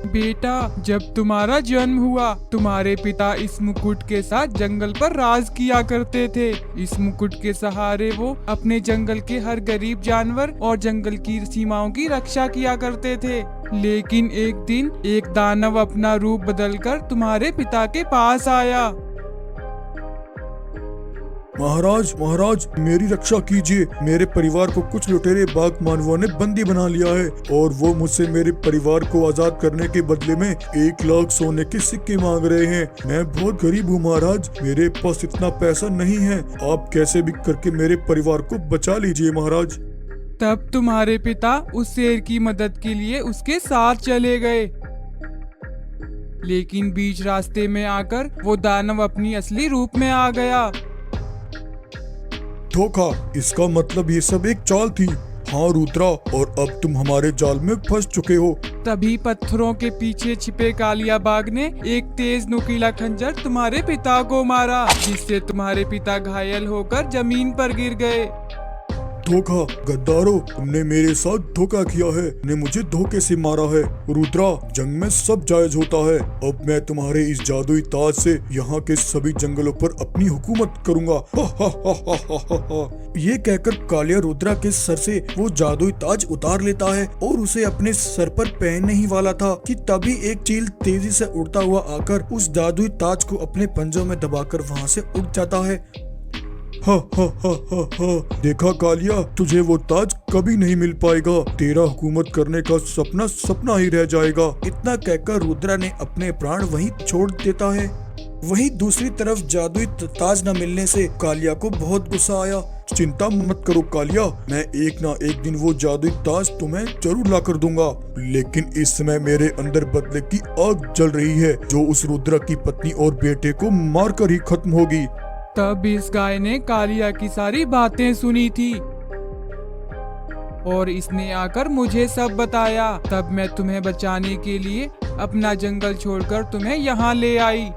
बेटा, जब तुम्हारा जन्म हुआ, तुम्हारे पिता इस मुकुट के साथ जंगल पर राज किया करते थे। इस मुकुट के सहारे वो अपने जंगल के हर गरीब जानवर और जंगल की सीमाओं की रक्षा किया करते थे। लेकिन एक दिन एक दानव अपना रूप बदलकर तुम्हारे पिता के पास आया। महाराज, महाराज, मेरी रक्षा कीजिए। मेरे परिवार को कुछ लुटेरे बाघ मानवों ने बंदी बना लिया है और वो मुझसे मेरे परिवार को आजाद करने के बदले में 1 लाख सोने के सिक्के मांग रहे हैं। मैं बहुत गरीब हूँ महाराज, मेरे पास इतना पैसा नहीं है। आप कैसे भी करके मेरे परिवार को बचा लीजिए महाराज। तब तुम्हारे पिता उस शेर की मदद के लिए उसके साथ चले गए। लेकिन बीच रास्ते में आकर वो दानव अपनी असली रूप में आ गया। धोखा, इसका मतलब ये सब एक चाल थी। हाँ रुद्रा, और अब तुम हमारे जाल में फंस चुके हो। तभी पत्थरों के पीछे छिपे कालिया बाघ ने एक तेज नुकीला खंजर तुम्हारे पिता को मारा, जिससे तुम्हारे पिता घायल होकर जमीन पर गिर गए। धोखा, गद्दारों, तुमने मेरे साथ धोखा किया है। तुमने मुझे धोखे से मारा है। रुद्रा, जंग में सब जायज होता है। अब मैं तुम्हारे इस जादुई ताज से यहाँ के सभी जंगलों पर अपनी हुकूमत करूँगा। ये कहकर कालिया रुद्रा के सर से वो जादुई ताज उतार लेता है और उसे अपने सर पर पहनने ही वाला था कि तभी एक चील तेजी से उड़ता हुआ आकर उस जादुई ताज को अपने पंजों में दबाकर वहाँ से उड़ जाता है। हा हा हा हा हा, देखा कालिया, तुझे वो ताज कभी नहीं मिल पाएगा। तेरा हुकूमत करने का सपना सपना ही रह जाएगा। इतना कहकर रुद्रा ने अपने प्राण वहीं छोड़ देता है। वहीं दूसरी तरफ जादुई ताज न मिलने से कालिया को बहुत गुस्सा आया। चिंता मत करो कालिया, मैं एक ना एक दिन वो जादुई ताज तुम्हें जरूर ला कर दूंगा। लेकिन इस समय मेरे अंदर बदले की आग जल रही है, जो उस रुद्रा की पत्नी और बेटे को मारकर ही खत्म होगी। तब इस गाय ने कालिया की सारी बातें सुनी थी और इसने आकर मुझे सब बताया। तब मैं तुम्हें बचाने के लिए अपना जंगल छोड़कर तुम्हें यहाँ ले आई।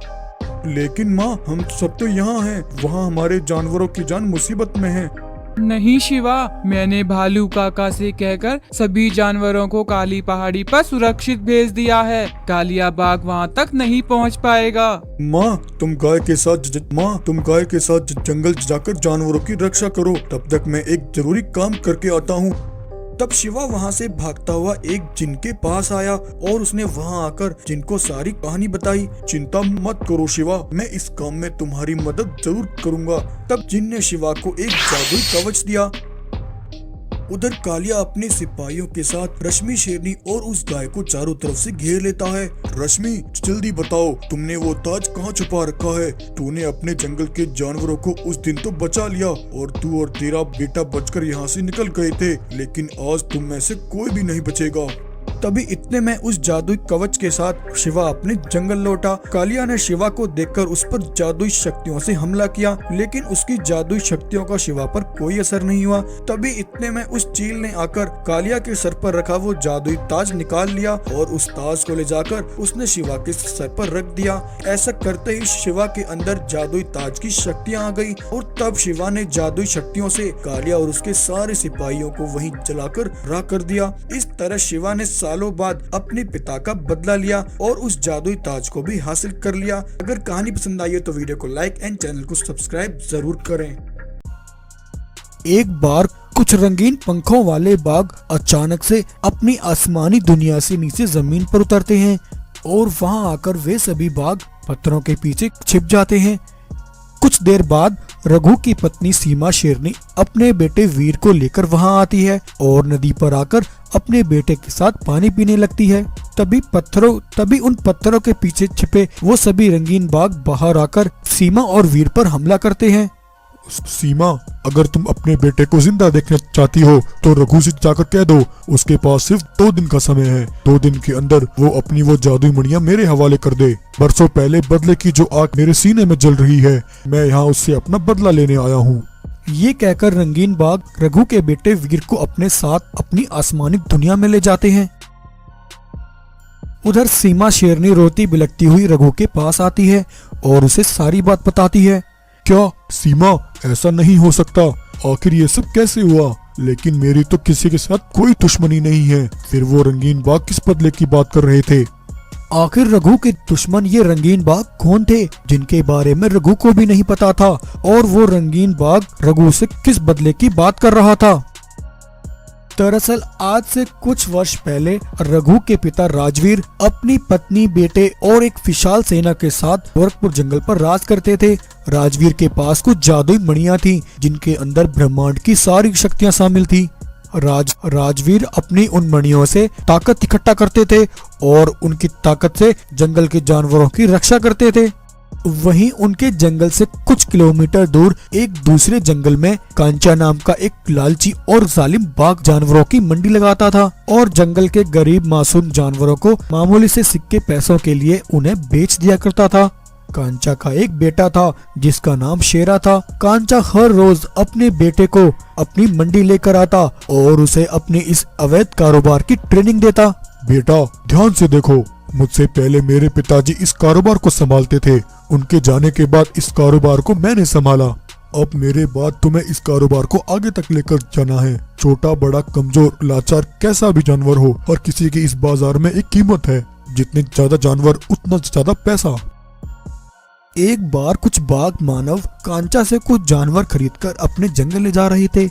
लेकिन माँ, हम सब तो यहाँ हैं। वहाँ हमारे जानवरों की जान मुसीबत में है। नहीं शिवा, मैंने भालू काका से कहकर सभी जानवरों को काली पहाड़ी पर सुरक्षित भेज दिया है। कालिया बाघ वहाँ तक नहीं पहुँच पाएगा। माँ, तुम गाय के साथ जंगल जाकर जानवरों की रक्षा करो। तब तक मैं एक जरूरी काम करके आता हूँ। तब शिवा वहाँ से भागता हुआ एक जिन के पास आया और उसने वहाँ आकर जिन को सारी कहानी बताई। चिंता मत करो शिवा, मैं इस काम में तुम्हारी मदद जरूर करूँगा। तब जिन ने शिवा को एक जादुई कवच दिया। उधर कालिया अपने सिपाहियों के साथ रश्मि शेरनी और उस गाय को चारों तरफ से घेर लेता है। रश्मि, जल्दी बताओ, तुमने वो ताज कहाँ छुपा रखा है? तूने अपने जंगल के जानवरों को उस दिन तो बचा लिया और तू और तेरा बेटा बचकर यहाँ से निकल गए थे, लेकिन आज तुम में से कोई भी नहीं बचेगा। तभी इतने में उस जादुई कवच के साथ शिवा अपने जंगल लौटा। कालिया ने शिवा को देखकर उस पर जादुई शक्तियों से हमला किया, लेकिन उसकी जादुई शक्तियों का शिवा पर कोई असर नहीं हुआ। तभी इतने में उस चील ने आकर कालिया के सर पर रखा वो जादुई ताज निकाल लिया और उस ताज को ले जाकर उसने शिवा के सर पर रख दिया। ऐसा करते ही शिवा के अंदर जादुई ताज की शक्तियाँ आ गई और तब शिवा ने जादुई शक्तियों से कालिया और उसके सारे सिपाहियों को वहीं जलाकर राख कर दिया। इस तरह शिवा ने सालों बाद अपने पिता का बदला लिया और उस जादुई ताज को भी हासिल कर लिया। अगर कहानी पसंद आई है तो वीडियो को लाइक एंड चैनल को सब्सक्राइब जरूर करें। एक बार कुछ रंगीन पंखों वाले बाघ अचानक से अपनी आसमानी दुनिया से नीचे जमीन पर उतरते हैं और वहां आकर वे सभी बाघ पत्थरों के पीछे छिप जाते हैं। कुछ देर बाद रघु की पत्नी सीमा शेरनी अपने बेटे वीर को लेकर वहां आती है और नदी पर आकर अपने बेटे के साथ पानी पीने लगती है। तभी उन पत्थरों के पीछे छिपे वो सभी रंगीन बाघ बाहर आकर सीमा और वीर पर हमला करते हैं। सीमा, अगर तुम अपने बेटे को जिंदा देखना चाहती हो तो रघु से जाकर कह दो, उसके पास सिर्फ 2 दिन का समय है। 2 दिन के अंदर वो अपनी वो जादुई मणियां मेरे हवाले कर दे। बरसों पहले बदले की जो आग मेरे सीने में जल रही है, मैं यहाँ उससे अपना बदला लेने आया हूँ। ये कहकर रंगीन बाग रघु के बेटे वीर को अपने साथ अपनी आसमानी दुनिया में ले जाते हैं। उधर सीमा शेरनी रोती बिलखती हुई रघु के पास आती है और उसे सारी बात बताती है। क्या सीमा, ऐसा नहीं हो सकता, आखिर ये सब कैसे हुआ? लेकिन मेरी तो किसी के साथ कोई दुश्मनी नहीं है, फिर वो रंगीन बाग किस बदले की बात कर रहे थे? आखिर रघु के दुश्मन ये रंगीन बाग कौन थे, जिनके बारे में रघु को भी नहीं पता था, और वो रंगीन बाग रघु से किस बदले की बात कर रहा था? दरअसल आज से कुछ वर्ष पहले रघु के पिता राजवीर अपनी पत्नी, बेटे और एक विशाल सेना के साथ गोरखपुर जंगल पर राज करते थे। राजवीर के पास कुछ जादुई मणियां थीं, जिनके अंदर ब्रह्मांड की सारी शक्तियां शामिल थी। राजवीर अपनी उन मणियों से ताकत इकट्ठा करते थे और उनकी ताकत से जंगल के जानवरों की रक्षा करते थे। वहीं उनके जंगल से कुछ किलोमीटर दूर एक दूसरे जंगल में कांचा नाम का एक लालची और जालिम बाघ जानवरों की मंडी लगाता था और जंगल के गरीब मासूम जानवरों को मामूली से सिक्के पैसों के लिए उन्हें बेच दिया करता था। कांचा का एक बेटा था जिसका नाम शेरा था। कांचा हर रोज अपने बेटे को अपनी मंडी लेकर आता और उसे अपने इस अवैध कारोबार की ट्रेनिंग देता। बेटा, ध्यान से देखो, मुझसे पहले मेरे पिताजी इस कारोबार को संभालते थे। उनके जाने के बाद इस कारोबार को मैंने संभाला। अब मेरे बाद तुम्हें इस कारोबार को आगे तक लेकर जाना है। छोटा बड़ा कमजोर लाचार कैसा भी जानवर हो, हर किसी की इस बाजार में एक कीमत है। जितने ज्यादा जानवर उतना ज्यादा पैसा। एक बार कुछ बाघ मानव कांचा से कुछ जानवर खरीदकर अपने जंगल ले जा रहे थे।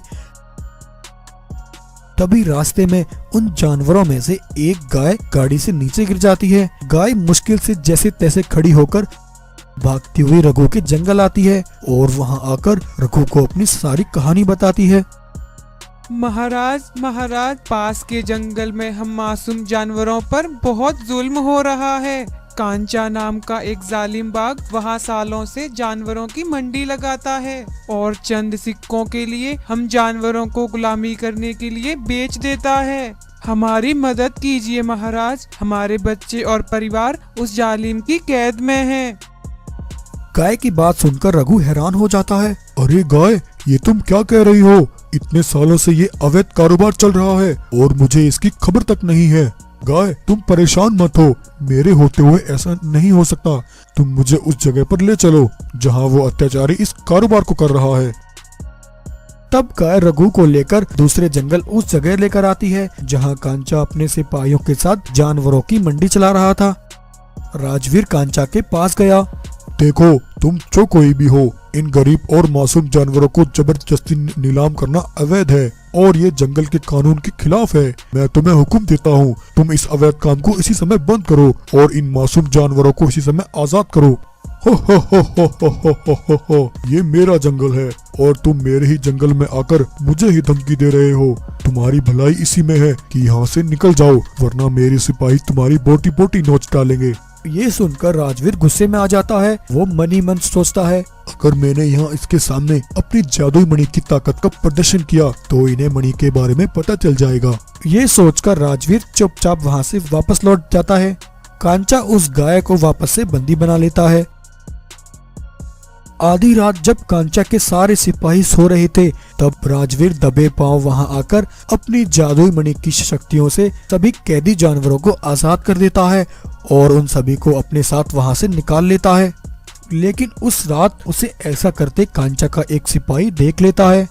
तभी रास्ते में उन जानवरों में से एक गाय गाड़ी से नीचे गिर जाती है। गाय मुश्किल से जैसे तैसे खड़ी होकर भागती हुई रघु के जंगल आती है और वहां आकर रघु को अपनी सारी कहानी बताती है। महाराज, पास के जंगल में हम मासूम जानवरों पर बहुत जुल्म हो रहा है। कांचा नाम का एक जालिम बाघ वहाँ सालों से जानवरों की मंडी लगाता है और चंद सिक्कों के लिए हम जानवरों को गुलामी करने के लिए बेच देता है। हमारी मदद कीजिए महाराज, हमारे बच्चे और परिवार उस जालिम की कैद में हैं। गाय की बात सुनकर रघु हैरान हो जाता है। अरे गाय, ये तुम क्या कह रही हो? इतने सालों से ये अवैध कारोबार चल रहा है और मुझे इसकी खबर तक नहीं है। गाय, तुम परेशान मत हो, मेरे होते हुए ऐसा नहीं हो सकता। तुम मुझे उस जगह पर ले चलो जहाँ वो अत्याचारी इस कारोबार को कर रहा है। तब गाय रघु को लेकर दूसरे जंगल उस जगह लेकर आती है जहाँ कांचा अपने सिपाहियों के साथ जानवरों की मंडी चला रहा था। राजवीर कांचा के पास गया। देखो, तुम जो कोई भी हो, इन गरीब और मासूम जानवरों को जबरदस्ती नीलाम करना अवैध है और ये जंगल के कानून के खिलाफ है। मैं तुम्हें हुक्म देता हूँ, तुम इस अवैध काम को इसी समय बंद करो और इन मासूम जानवरों को इसी समय आजाद करो। हो हो हो हो हो हो हो हो हो। ये मेरा जंगल है और तुम मेरे ही जंगल में आकर मुझे ही धमकी दे रहे हो। तुम्हारी भलाई इसी में है कि यहाँ से निकल जाओ, वरना मेरे सिपाही तुम्हारी बोटी बोटी नोच डालेंगे। ये सुनकर राजवीर गुस्से में आ जाता है। वो मन ही मन सोचता है, अगर मैंने यहाँ इसके सामने अपनी जादुई मणि की ताकत का प्रदर्शन किया तो इन्हें मणि के बारे में पता चल जाएगा। ये सोचकर राजवीर चुपचाप वहाँ से वापस लौट जाता है। कांचा उस गाय को वापस से बंदी बना लेता है। आधी रात जब कांचा के सारे सिपाही सो रहे थे, तब राजवीर दबे पांव वहां आकर अपनी जादुई मणि की शक्तियों से सभी कैदी जानवरों को आजाद कर देता है और उन सभी को अपने साथ वहां से निकाल लेता है। लेकिन उस रात उसे ऐसा करते कांचा का एक सिपाही देख लेता है।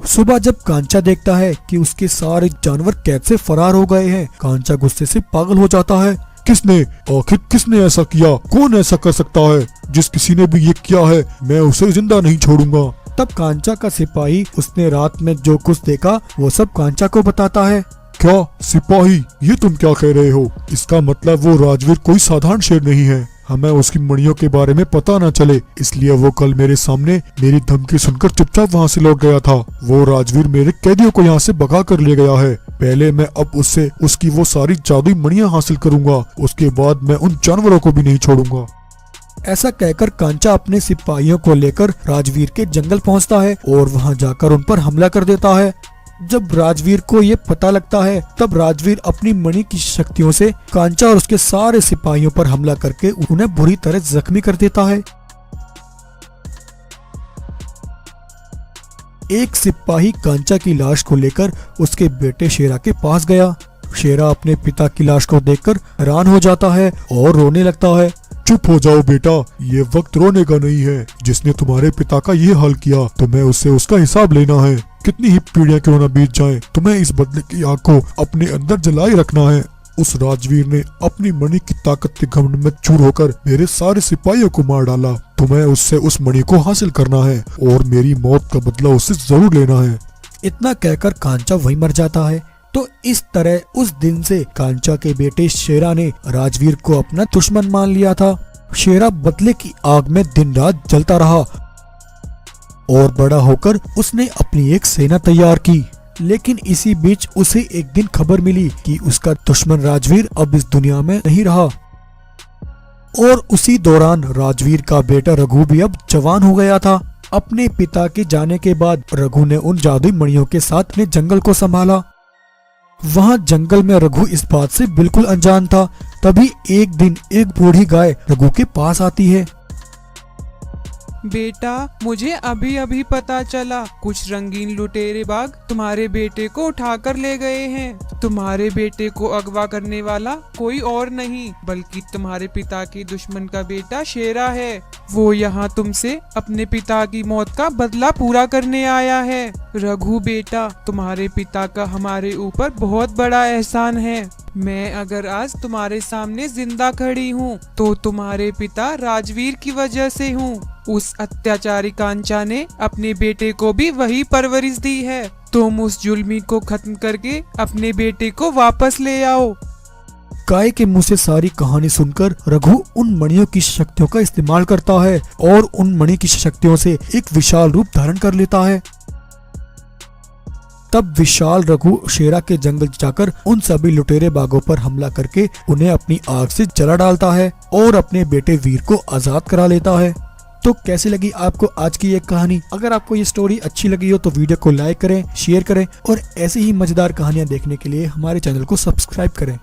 सुबह जब कांचा देखता है कि उसके सारे जानवर कैद से फरार हो गए हैं, कांचा गुस्से से पागल हो जाता है। आखिर किसने ऐसा किया? कौन ऐसा कर सकता है? जिस किसी ने भी ये किया है, मैं उसे जिंदा नहीं छोड़ूंगा। तब कांचा का सिपाही उसने रात में जो कुछ देखा वो सब कांचा को बताता है। क्या सिपाही, ये तुम क्या कह रहे हो? इसका मतलब वो राजवीर कोई साधारण शेर नहीं है। हमें उसकी मणियों के बारे में पता न चले, इसलिए वो कल मेरे सामने मेरी धमकी सुनकर चुपचाप वहाँ से लौट गया था। वो राजवीर मेरे कैदियों को यहाँ से भगा कर ले गया है। पहले मैं अब उससे उसकी वो सारी जादुई मणियां हासिल करूंगा, उसके बाद मैं उन जानवरों को भी नहीं छोड़ूंगा। ऐसा कहकर कांचा अपने सिपाहियों को लेकर राजवीर के जंगल पहुँचता है और वहाँ जाकर उन पर हमला कर देता है। जब राजवीर को ये पता लगता है, तब राजवीर अपनी मणि की शक्तियों से कांचा और उसके सारे सिपाहियों पर हमला करके उन्हें बुरी तरह जख्मी कर देता है। एक सिपाही कांचा की लाश को लेकर उसके बेटे शेरा के पास गया। शेरा अपने पिता की लाश को देखकर हैरान हो जाता है और रोने लगता है। चुप हो जाओ बेटा, ये वक्त रोने का नहीं है। जिसने तुम्हारे पिता का ये हाल किया तुम्हें उससे उसका हिसाब लेना है। कितनी ही पीढ़ियां क्यों न बीत जाएं, तुम्हें इस बदले की आग को अपने अंदर जलाए रखना है। उस राजवीर ने अपनी मणि की ताकत के घमंड में चूर होकर मेरे सारे सिपाहियों को मार डाला। तुम्हें उससे उस मणि को हासिल करना है और मेरी मौत का बदला उससे जरूर लेना है। इतना कहकर कांचा वहीं मर जाता है। तो इस तरह उस दिन से कांचा के बेटे शेरा ने राजवीर को अपना दुश्मन मान लिया था। शेरा बदले की आग में दिन रात जलता रहा और बड़ा होकर उसने अपनी एक सेना तैयार की। लेकिन इसी बीच उसे एक दिन खबर मिली कि उसका दुश्मन राजवीर अब इस दुनिया में नहीं रहा। और उसी दौरान राजवीर का बेटा रघु भी अब जवान हो गया था। अपने पिता के जाने के बाद रघु ने उन जादुई मणियों के साथ अपने जंगल को संभाला। वहाँ जंगल में रघु इस बात से बिल्कुल अनजान था। तभी एक दिन एक बूढ़ी गाय रघु के पास आती है। बेटा, मुझे अभी अभी पता चला कुछ रंगीन लुटेरे बाग तुम्हारे बेटे को उठाकर ले गए हैं। तुम्हारे बेटे को अगवा करने वाला कोई और नहीं बल्कि तुम्हारे पिता के दुश्मन का बेटा शेरा है। वो यहाँ तुमसे अपने पिता की मौत का बदला पूरा करने आया है। रघु बेटा, तुम्हारे पिता का हमारे ऊपर बहुत बड़ा एहसान है। मैं अगर आज तुम्हारे सामने जिंदा खड़ी हूँ तो तुम्हारे पिता राजवीर की वजह से हूँ। उस अत्याचारी कांचा ने अपने बेटे को भी वही परवरिश दी है। तुम उस जुल्मी को खत्म करके अपने बेटे को वापस ले आओ। गाय के मुंह से सारी कहानी सुनकर रघु उन मणियों की शक्तियों का इस्तेमाल करता है और उन मणि की शक्तियों से एक विशाल रूप धारण कर लेता है। तब विशाल रघु शेरा के जंगल जाकर उन सभी लुटेरे बागों पर हमला करके उन्हें अपनी आग से जला डालता है और अपने बेटे वीर को आजाद करा लेता है। तो कैसी लगी आपको आज की ये कहानी? अगर आपको ये स्टोरी अच्छी लगी हो तो वीडियो को लाइक करें, शेयर करें और ऐसी ही मजेदार कहानियां देखने के लिए हमारे चैनल को सब्सक्राइब करें।